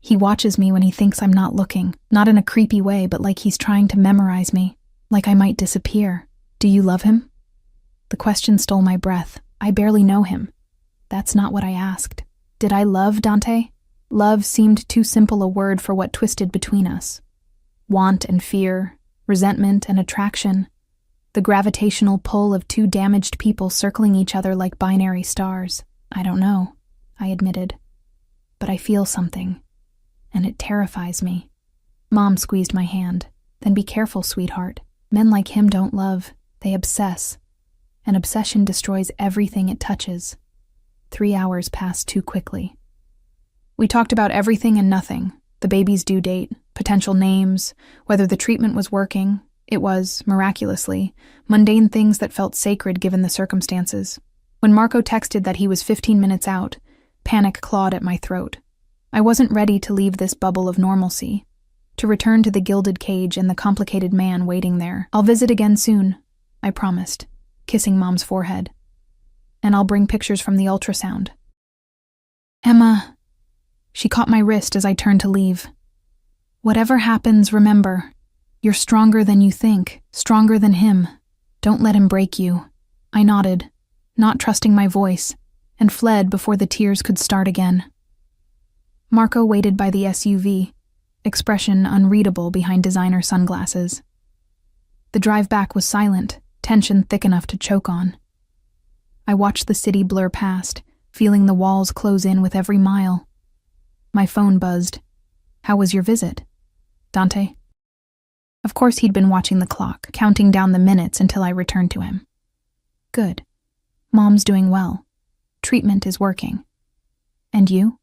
"He watches me when he thinks I'm not looking, not in a creepy way, but like he's trying to memorize me, like I might disappear. Do you love him?" The question stole my breath. I barely know him. That's not what I asked. Did I love Dante? Love seemed too simple a word for what twisted between us. Want and fear, resentment and attraction. The gravitational pull of two damaged people circling each other like binary stars. "I don't know," I admitted. "But I feel something, and it terrifies me." Mom squeezed my hand. "Then be careful, sweetheart. Men like him don't love, they obsess. An obsession destroys everything it touches." 3 hours passed too quickly. We talked about everything and nothing, the baby's due date, potential names, whether the treatment was working. It was, miraculously, mundane things that felt sacred given the circumstances. When Marco texted that he was 15 minutes out, panic clawed at my throat. I wasn't ready to leave this bubble of normalcy, to return to the gilded cage and the complicated man waiting there. I'll visit again soon, I promised, kissing Mom's forehead. And I'll bring pictures from the ultrasound. Emma, she caught my wrist as I turned to leave. Whatever happens, remember, you're stronger than you think, stronger than him. Don't let him break you. I nodded, not trusting my voice, and fled before the tears could start again. Marco waited by the SUV, expression unreadable behind designer sunglasses. The drive back was silent, tension thick enough to choke on. I watched the city blur past, feeling the walls close in with every mile. My phone buzzed. How was your visit? Dante? Of course he'd been watching the clock, counting down the minutes until I returned to him. Good. Mom's doing well. Treatment is working. And you?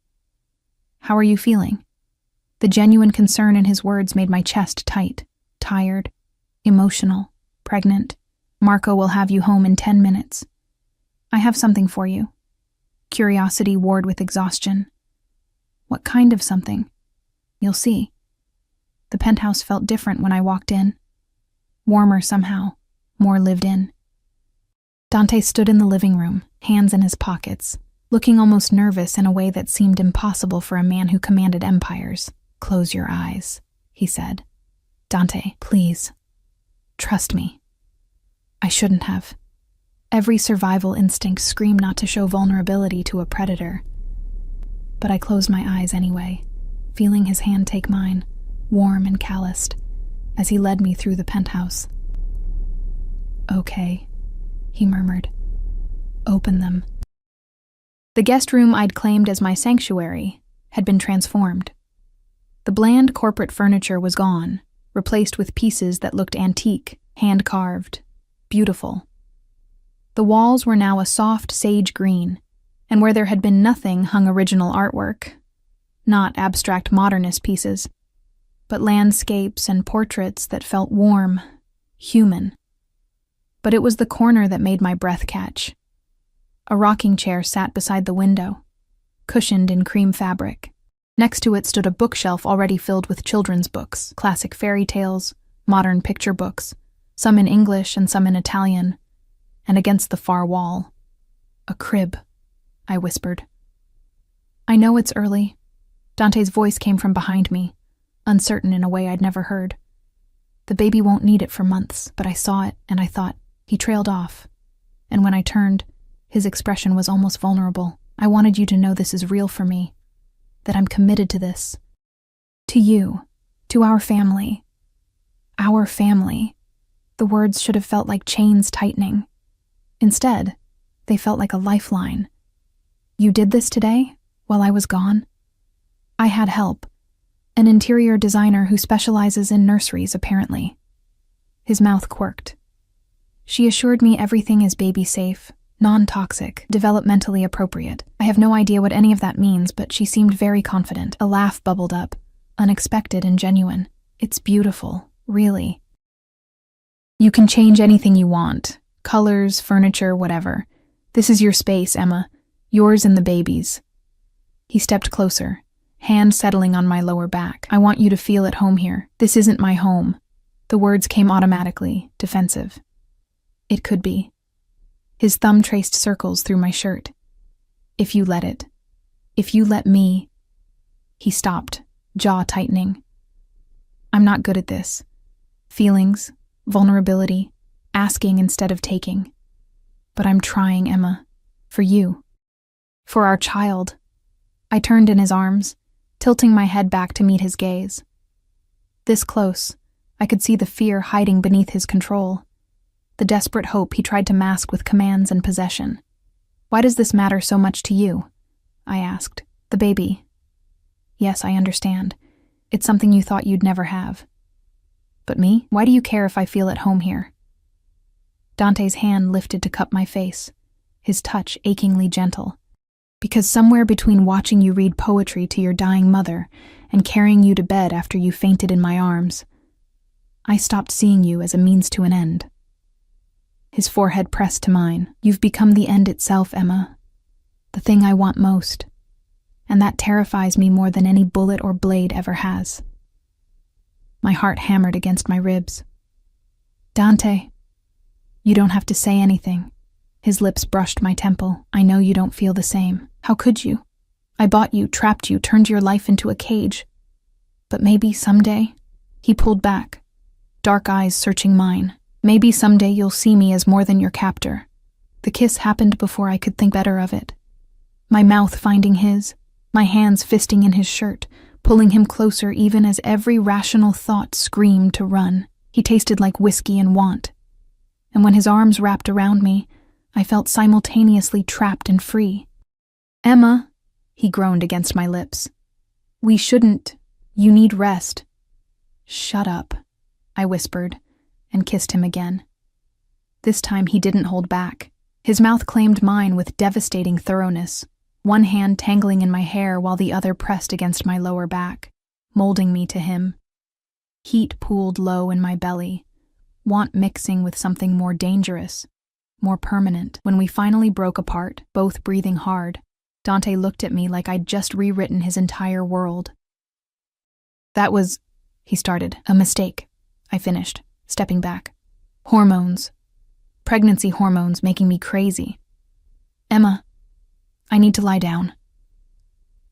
How are you feeling? The genuine concern in his words made my chest tight, tired, emotional, pregnant. Marco will have you home in 10 minutes. I have something for you. Curiosity warred with exhaustion. What kind of something? You'll see. The penthouse felt different when I walked in. Warmer somehow, more lived in. Dante stood in the living room, hands in his pockets, looking almost nervous in a way that seemed impossible for a man who commanded empires. Close your eyes, he said. Dante, please. Trust me. I shouldn't have. Every survival instinct screamed not to show vulnerability to a predator. But I closed my eyes anyway, feeling his hand take mine, warm and calloused, as he led me through the penthouse. Okay, he murmured. Open them. The guest room I'd claimed as my sanctuary had been transformed. The bland corporate furniture was gone, replaced with pieces that looked antique, hand-carved, beautiful. The walls were now a soft sage green, and where there had been nothing hung original artwork. Not abstract modernist pieces, but landscapes and portraits that felt warm, human. But it was the corner that made my breath catch. A rocking chair sat beside the window, cushioned in cream fabric. Next to it stood a bookshelf already filled with children's books, classic fairy tales, modern picture books, some in English and some in Italian, and against the far wall, a crib, I whispered. I know it's early. Dante's voice came from behind me, uncertain in a way I'd never heard. The baby won't need it for months, but I saw it and I thought. He trailed off, and when I turned, his expression was almost vulnerable. I wanted you to know this is real for me, that I'm committed to this. To you, to our family. Our family. The words should have felt like chains tightening. Instead, they felt like a lifeline. You did this today, while I was gone? I had help. An interior designer who specializes in nurseries, apparently. His mouth quirked. She assured me everything is baby-safe, non-toxic, developmentally appropriate. I have no idea what any of that means, but she seemed very confident. A laugh bubbled up, unexpected and genuine. It's beautiful, really. You can change anything you want. Colors, furniture, whatever. This is your space, Emma. Yours and the baby's. He stepped closer, hand settling on my lower back. I want you to feel at home here. This isn't my home. The words came automatically, defensive. It could be. His thumb traced circles through my shirt. If you let it. If you let me. He stopped, jaw tightening. I'm not good at this. Feelings, vulnerability, asking instead of taking. But I'm trying, Emma. For you. For our child. I turned in his arms, tilting my head back to meet his gaze. This close, I could see the fear hiding beneath his control. The desperate hope he tried to mask with commands and possession. Why does this matter so much to you? I asked. The baby. Yes, I understand. It's something you thought you'd never have. But me? Why do you care if I feel at home here? Dante's hand lifted to cup my face, his touch achingly gentle. Because somewhere between watching you read poetry to your dying mother and carrying you to bed after you fainted in my arms, I stopped seeing you as a means to an end. His forehead pressed to mine. You've become the end itself, Emma. The thing I want most. And that terrifies me more than any bullet or blade ever has. My heart hammered against my ribs. Dante, you don't have to say anything. His lips brushed my temple. I know you don't feel the same. How could you? I bought you, trapped you, turned your life into a cage. But maybe someday, he pulled back, dark eyes searching mine. Maybe someday you'll see me as more than your captor. The kiss happened before I could think better of it. My mouth finding his, my hands fisting in his shirt, pulling him closer even as every rational thought screamed to run. He tasted like whiskey and want. And when his arms wrapped around me, I felt simultaneously trapped and free. Emma, he groaned against my lips. We shouldn't. You need rest. Shut up, I whispered, and kissed him again. This time he didn't hold back. His mouth claimed mine with devastating thoroughness, one hand tangling in my hair while the other pressed against my lower back, molding me to him. Heat pooled low in my belly, want mixing with something more dangerous, more permanent. When we finally broke apart, both breathing hard, Dante looked at me like I'd just rewritten his entire world. That was, he started, a mistake, I finished, stepping back. Hormones. Pregnancy hormones making me crazy. Emma, I need to lie down.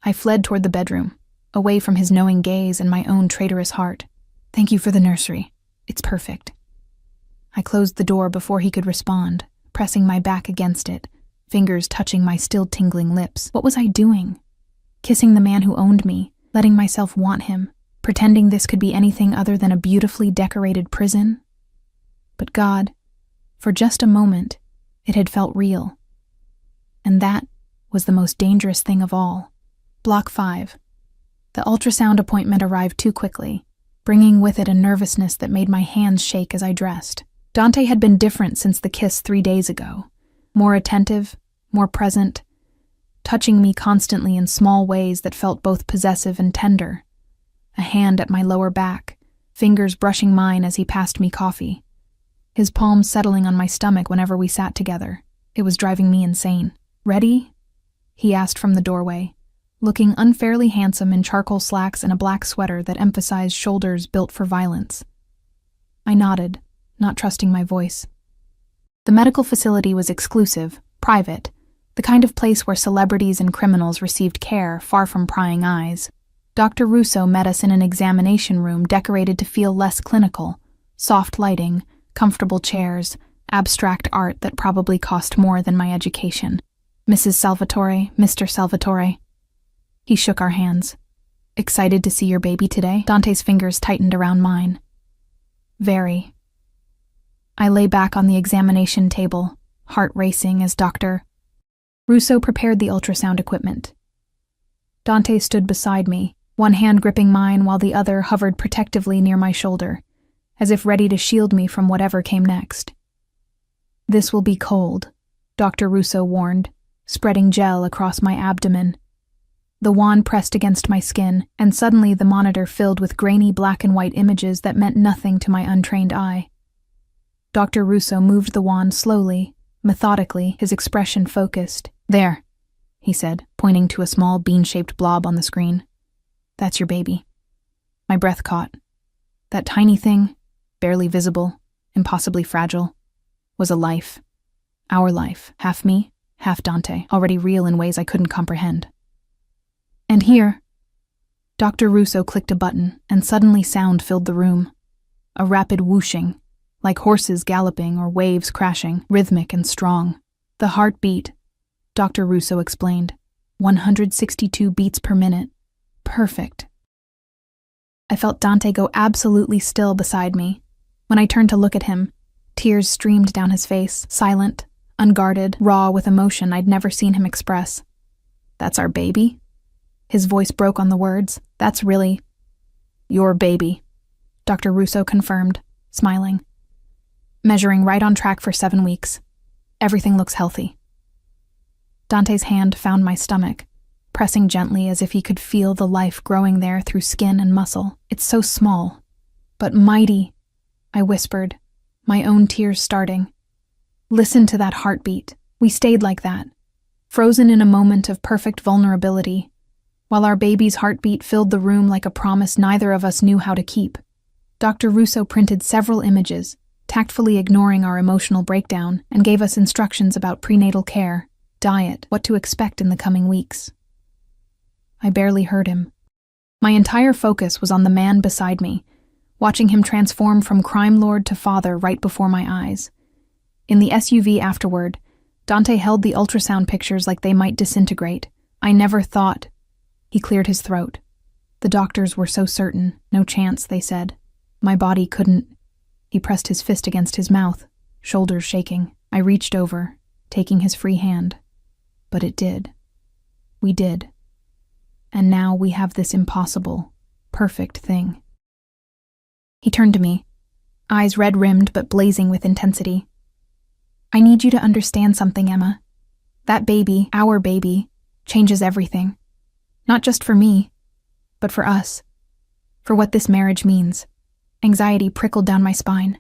I fled toward the bedroom, away from his knowing gaze and my own traitorous heart. Thank you for the nursery. It's perfect. I closed the door before he could respond, pressing my back against it, fingers touching my still tingling lips. What was I doing? Kissing the man who owned me, letting myself want him, pretending this could be anything other than a beautifully decorated prison? But God, for just a moment, it had felt real. And that was the most dangerous thing of all. Block 5. The ultrasound appointment arrived too quickly, bringing with it a nervousness that made my hands shake as I dressed. Dante had been different since the kiss 3 days ago. More attentive, more present, touching me constantly in small ways that felt both possessive and tender. A hand at my lower back, fingers brushing mine as he passed me coffee. His palms settling on my stomach whenever we sat together. It was driving me insane. Ready? He asked from the doorway, looking unfairly handsome in charcoal slacks and a black sweater that emphasized shoulders built for violence. I nodded, not trusting my voice. The medical facility was exclusive, private, the kind of place where celebrities and criminals received care far from prying eyes. Dr. Russo met us in an examination room decorated to feel less clinical, soft lighting, comfortable chairs, abstract art that probably cost more than my education. Mrs. Salvatore, Mr. Salvatore. He shook our hands. Excited to see your baby today? Dante's fingers tightened around mine. Very. I lay back on the examination table, heart racing as Dr. Russo prepared the ultrasound equipment. Dante stood beside me, one hand gripping mine while the other hovered protectively near my shoulder, as if ready to shield me from whatever came next. This will be cold, Dr. Russo warned, spreading gel across my abdomen. The wand pressed against my skin, and suddenly the monitor filled with grainy black and white images that meant nothing to my untrained eye. Dr. Russo moved the wand slowly, methodically, his expression focused. There, he said, pointing to a small bean-shaped blob on the screen. That's your baby. My breath caught. That tiny thing, barely visible, impossibly fragile, was a life. Our life, half me, half Dante, already real in ways I couldn't comprehend. And here, Dr. Russo clicked a button, and suddenly sound filled the room. A rapid whooshing, like horses galloping or waves crashing, rhythmic and strong. The heartbeat, Dr. Russo explained, 162 beats per minute. Perfect. I felt Dante go absolutely still beside me. When I turned to look at him, tears streamed down his face, silent, unguarded, raw with emotion I'd never seen him express. That's our baby? His voice broke on the words. That's really your baby, Dr. Russo confirmed, smiling. Measuring right on track for 7 weeks. Everything looks healthy. Dante's hand found my stomach, pressing gently as if he could feel the life growing there through skin and muscle. It's so small, but mighty, I whispered, my own tears starting. Listen to that heartbeat. We stayed like that, frozen in a moment of perfect vulnerability, while our baby's heartbeat filled the room like a promise neither of us knew how to keep. Dr. Russo printed several images, tactfully ignoring our emotional breakdown, and gave us instructions about prenatal care, diet, what to expect in the coming weeks. I barely heard him. My entire focus was on the man beside me, watching him transform from crime lord to father right before my eyes. In the SUV afterward, Dante held the ultrasound pictures like they might disintegrate. I never thought. He cleared his throat. The doctors were so certain. No chance, they said. My body couldn't. He pressed his fist against his mouth, shoulders shaking. I reached over, taking his free hand. But it did. We did. And now we have this impossible, perfect thing. He turned to me, eyes red-rimmed but blazing with intensity. I need you to understand something, Emma. That baby, our baby, changes everything. Not just for me, but for us. For what this marriage means. Anxiety prickled down my spine.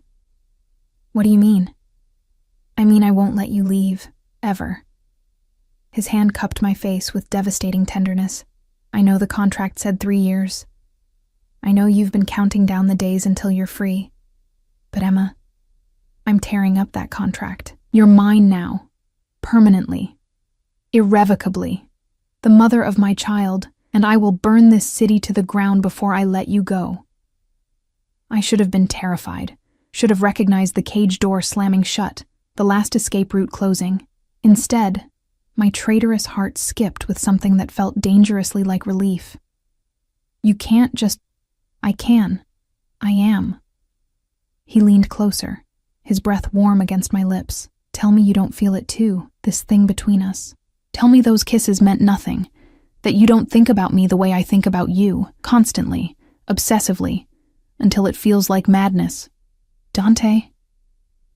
What do you mean? I mean I won't let you leave, ever. His hand cupped my face with devastating tenderness. I know the contract said 3 years. I know you've been counting down the days until you're free. But Emma, I'm tearing up that contract. You're mine now. Permanently. Irrevocably. The mother of my child, and I will burn this city to the ground before I let you go. I should have been terrified. Should have recognized the cage door slamming shut, the last escape route closing. Instead, my traitorous heart skipped with something that felt dangerously like relief. You can't just... I can. I am. He leaned closer, his breath warm against my lips. Tell me you don't feel it too, this thing between us. Tell me those kisses meant nothing, that you don't think about me the way I think about you, constantly, obsessively, until it feels like madness. Dante?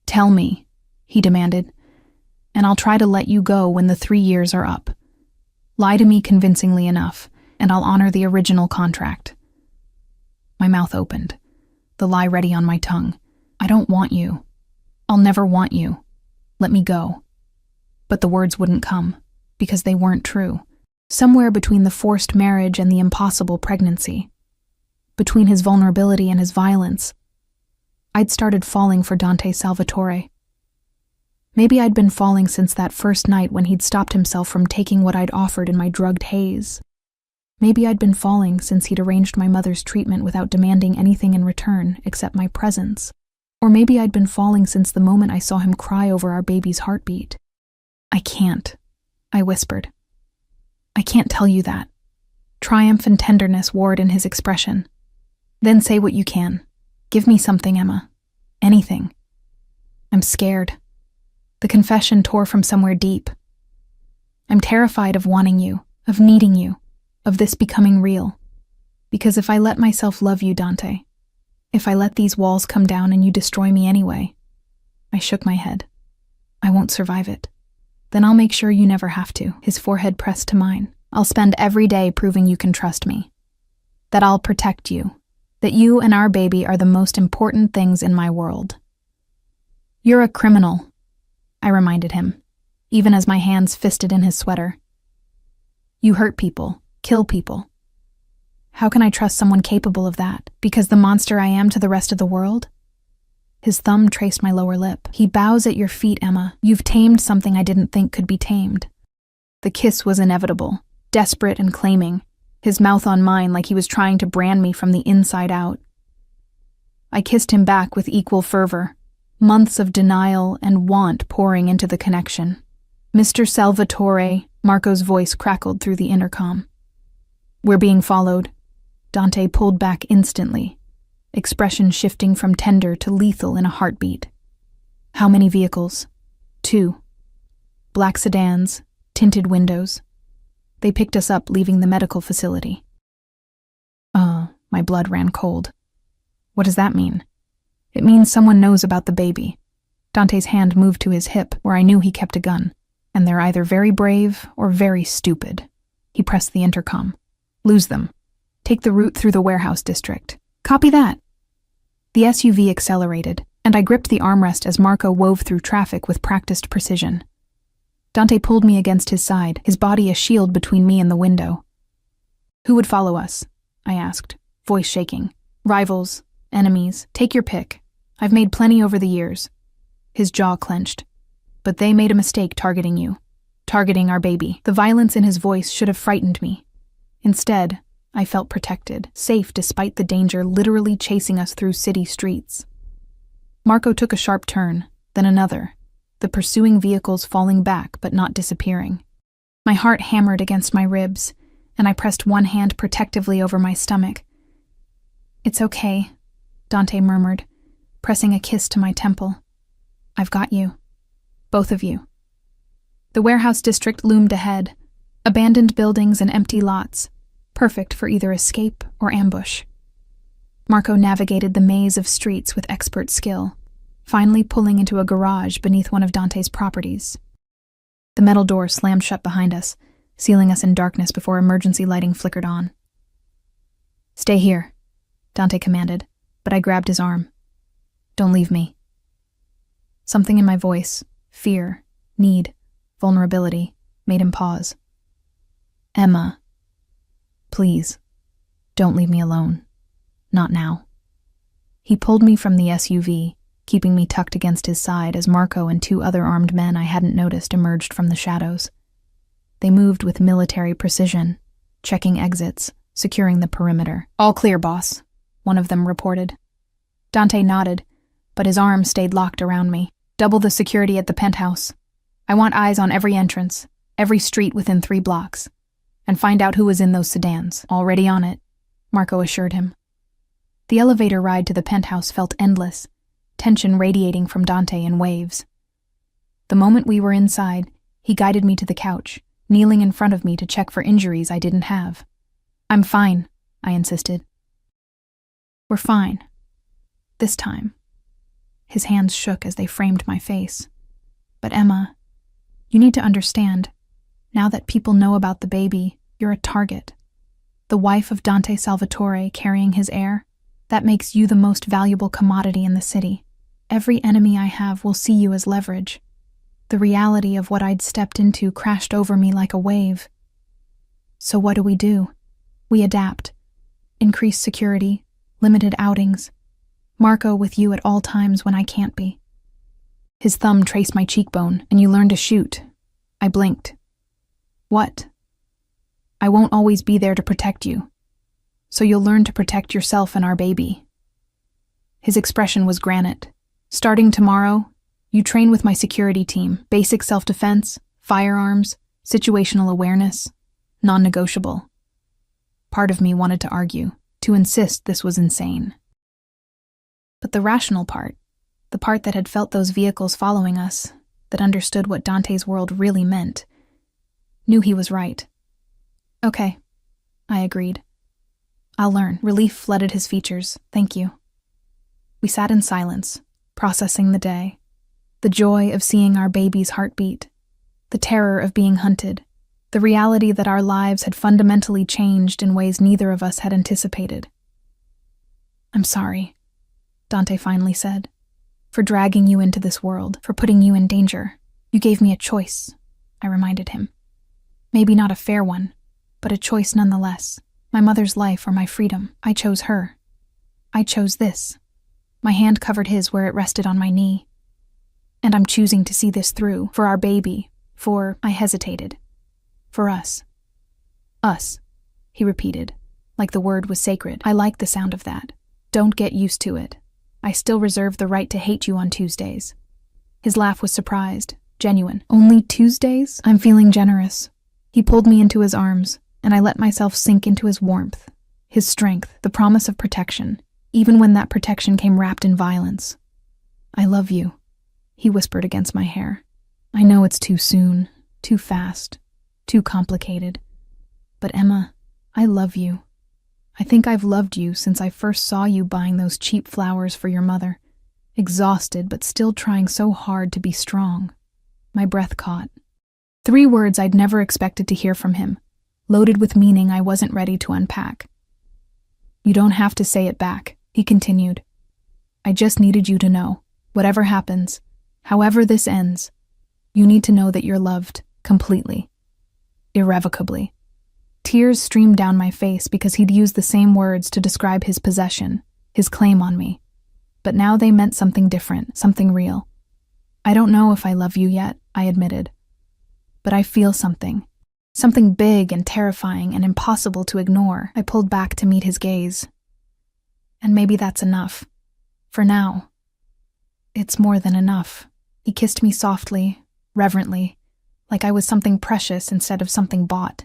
Tell me, he demanded, and I'll try to let you go when the 3 years are up. Lie to me convincingly enough, and I'll honor the original contract. My mouth opened, the lie ready on my tongue. I don't want you. I'll never want you. Let me go. But the words wouldn't come, because they weren't true. Somewhere between the forced marriage and the impossible pregnancy, between his vulnerability and his violence, I'd started falling for Dante Salvatore. Maybe I'd been falling since that first night when he'd stopped himself from taking what I'd offered in my drugged haze. Maybe I'd been falling since he'd arranged my mother's treatment without demanding anything in return except my presence. Or maybe I'd been falling since the moment I saw him cry over our baby's heartbeat. I can't, I whispered. I can't tell you that. Triumph and tenderness warred in his expression. Then say what you can. Give me something, Emma. Anything. I'm scared. The confession tore from somewhere deep. I'm terrified of wanting you, of needing you, of this becoming real. Because if I let myself love you, Dante, if I let these walls come down and you destroy me anyway, I shook my head. I won't survive it. Then I'll make sure you never have to. His forehead pressed to mine. I'll spend every day proving you can trust me. That I'll protect you. That you and our baby are the most important things in my world. You're a criminal, I reminded him, even as my hands fisted in his sweater. You hurt people, kill people. How can I trust someone capable of that? Because the monster I am to the rest of the world? His thumb traced my lower lip. He bows at your feet, Emma. You've tamed something I didn't think could be tamed. The kiss was inevitable, desperate and claiming, his mouth on mine like he was trying to brand me from the inside out. I kissed him back with equal fervor, months of denial and want pouring into the connection. Mr. Salvatore, Marco's voice crackled through the intercom. We're being followed. Dante pulled back instantly, expression shifting from tender to lethal in a heartbeat. How many vehicles? 2. Black sedans, tinted windows. They picked us up, leaving the medical facility. My blood ran cold. What does that mean? It means someone knows about the baby. Dante's hand moved to his hip, where I knew he kept a gun. and they're either very brave or very stupid. He pressed the intercom. Lose them. Take the route through the warehouse district. Copy that. The SUV accelerated, and I gripped the armrest as Marco wove through traffic with practiced precision. Dante pulled me against his side, his body a shield between me and the window. Who would follow us? I asked, voice shaking. Rivals, enemies, take your pick. I've made plenty over the years. His jaw clenched. But they made a mistake targeting you. Targeting our baby. The violence in his voice should have frightened me. Instead, I felt protected, safe despite the danger literally chasing us through city streets. Marco took a sharp turn, then another, the pursuing vehicles falling back but not disappearing. My heart hammered against my ribs, and I pressed one hand protectively over my stomach. It's okay, Dante murmured, pressing a kiss to my temple. I've got you. Both of you. The warehouse district loomed ahead, abandoned buildings and empty lots, perfect for either escape or ambush. Marco navigated the maze of streets with expert skill, finally pulling into a garage beneath one of Dante's properties. The metal door slammed shut behind us, sealing us in darkness before emergency lighting flickered on. Stay here, Dante commanded, but I grabbed his arm. Don't leave me. Something in my voice, fear, need, vulnerability, made him pause. Emma, please, don't leave me alone. Not now. He pulled me from the SUV, keeping me tucked against his side as Marco and two other armed men I hadn't noticed emerged from the shadows. They moved with military precision, checking exits, securing the perimeter. All clear, boss, one of them reported. Dante nodded, but his arm stayed locked around me. Double the security at the penthouse. I want eyes on every entrance, every street within 3 blocks. And find out who was in those sedans. Already on it, Marco assured him. The elevator ride to the penthouse felt endless, tension radiating from Dante in waves. The moment we were inside, he guided me to the couch, kneeling in front of me to check for injuries I didn't have. I'm fine, I insisted. We're fine. This time. His hands shook as they framed my face. But Emma, you need to understand, now that people know about the baby, you're a target. The wife of Dante Salvatore carrying his heir, that makes you the most valuable commodity in the city. Every enemy I have will see you as leverage. The reality of what I'd stepped into crashed over me like a wave. So what do? We adapt. Increased security, limited outings. Marco with you at all times when I can't be. His thumb traced my cheekbone, and you learn to shoot. I blinked. What? I won't always be there to protect you. So you'll learn to protect yourself and our baby. His expression was granite. Starting tomorrow, you train with my security team. Basic self-defense, firearms, situational awareness, non-negotiable. Part of me wanted to argue, to insist this was insane. But the rational part, the part that had felt those vehicles following us, that understood what Dante's world really meant, knew he was right. Okay, I agreed. I'll learn. Relief flooded his features. Thank you. We sat in silence, processing the day. The joy of seeing our baby's heartbeat. The terror of being hunted. The reality that our lives had fundamentally changed in ways neither of us had anticipated. I'm sorry, Dante finally said, for dragging you into this world, for putting you in danger. You gave me a choice, I reminded him. Maybe not a fair one, but a choice nonetheless. My mother's life or my freedom. I chose her. I chose this. My hand covered his where it rested on my knee. And I'm choosing to see this through, for our baby, I hesitated. For us. Us, he repeated, like the word was sacred. I like the sound of that. Don't get used to it. I still reserve the right to hate you on Tuesdays. His laugh was surprised, genuine. Only Tuesdays? I'm feeling generous. He pulled me into his arms, and I let myself sink into his warmth, his strength, the promise of protection, even when that protection came wrapped in violence. I love you, he whispered against my hair. I know it's too soon, too fast, too complicated. But Emma, I love you. I think I've loved you since I first saw you buying those cheap flowers for your mother, exhausted but still trying so hard to be strong. My breath caught. 3 words I'd never expected to hear from him, loaded with meaning I wasn't ready to unpack. "You don't have to say it back," he continued. "I just needed you to know, whatever happens, however this ends, you need to know that you're loved, completely, irrevocably." Tears streamed down my face because he'd used the same words to describe his possession, his claim on me. But now they meant something different, something real. "I don't know if I love you yet," I admitted. "But I feel something big and terrifying and impossible to ignore." I pulled back to meet his gaze. "And maybe that's enough. For now." "It's more than enough." He kissed me softly, reverently, like I was something precious instead of something bought.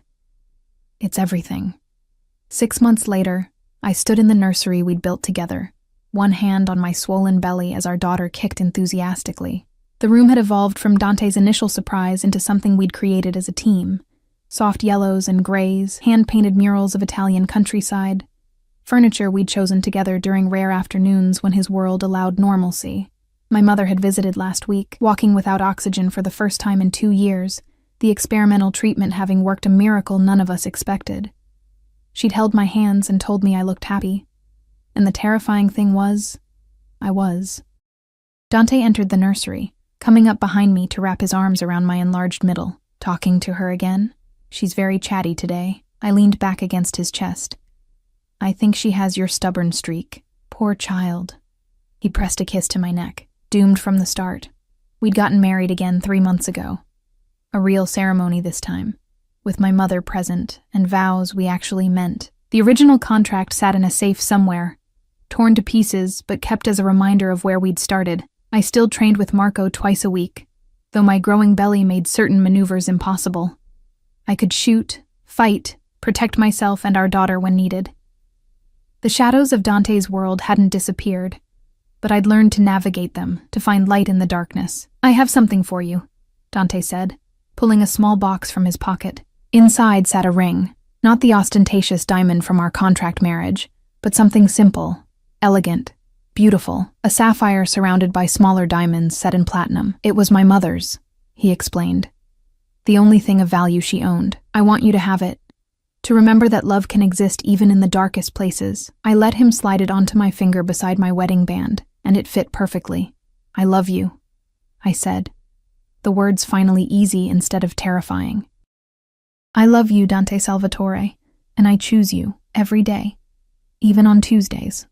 "It's everything." 6 months later, I stood in the nursery we'd built together, one hand on my swollen belly as our daughter kicked enthusiastically. The room had evolved from Dante's initial surprise into something we'd created as a team. Soft yellows and grays, hand-painted murals of Italian countryside, furniture we'd chosen together during rare afternoons when his world allowed normalcy. My mother had visited last week, walking without oxygen for the first time in 2 years, the experimental treatment having worked a miracle none of us expected. She'd held my hands and told me I looked happy. And the terrifying thing was, I was. Dante entered the nursery, coming up behind me to wrap his arms around my enlarged middle. "Talking to her again? She's very chatty today." I leaned back against his chest. "I think she has your stubborn streak. Poor child." He pressed a kiss to my neck. "Doomed from the start. We'd gotten married again 3 months ago. A real ceremony this time, with my mother present and vows we actually meant. The original contract sat in a safe somewhere, torn to pieces but kept as a reminder of where we'd started. I still trained with Marco twice a week, though my growing belly made certain maneuvers impossible. I could shoot, fight, protect myself and our daughter when needed. The shadows of Dante's world hadn't disappeared, but I'd learned to navigate them, to find light in the darkness. "I have something for you," Dante said, pulling a small box from his pocket. Inside sat a ring, not the ostentatious diamond from our contract marriage, but something simple, elegant, beautiful, a sapphire surrounded by smaller diamonds set in platinum. "It was my mother's," he explained. "The only thing of value she owned. I want you to have it, to remember that love can exist even in the darkest places." I let him slide it onto my finger beside my wedding band, and it fit perfectly. "I love you," I said, the words finally easy instead of terrifying. "I love you, Dante Salvatore, and I choose you every day, even on Tuesdays."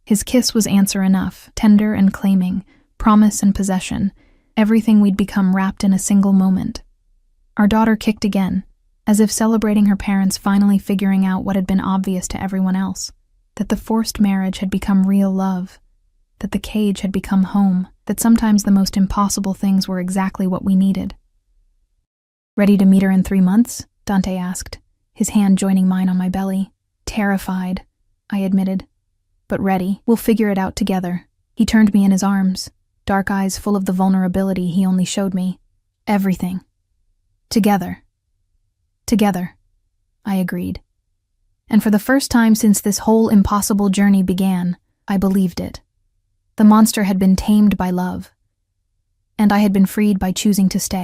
His kiss was answer enough, tender and claiming, promise and possession, everything we'd become wrapped in a single moment. Our daughter kicked again, as if celebrating her parents finally figuring out what had been obvious to everyone else, that the forced marriage had become real love, that the cage had become home, that sometimes the most impossible things were exactly what we needed. "Ready to meet her in 3 months?" Dante asked, his hand joining mine on my belly. "Terrified," I admitted, "but ready. We'll figure it out together." He turned me in his arms, dark eyes full of the vulnerability he only showed me. "Everything. Together." "Together," I agreed. And for the first time since this whole impossible journey began, I believed it. The monster had been tamed by love, and I had been freed by choosing to stay.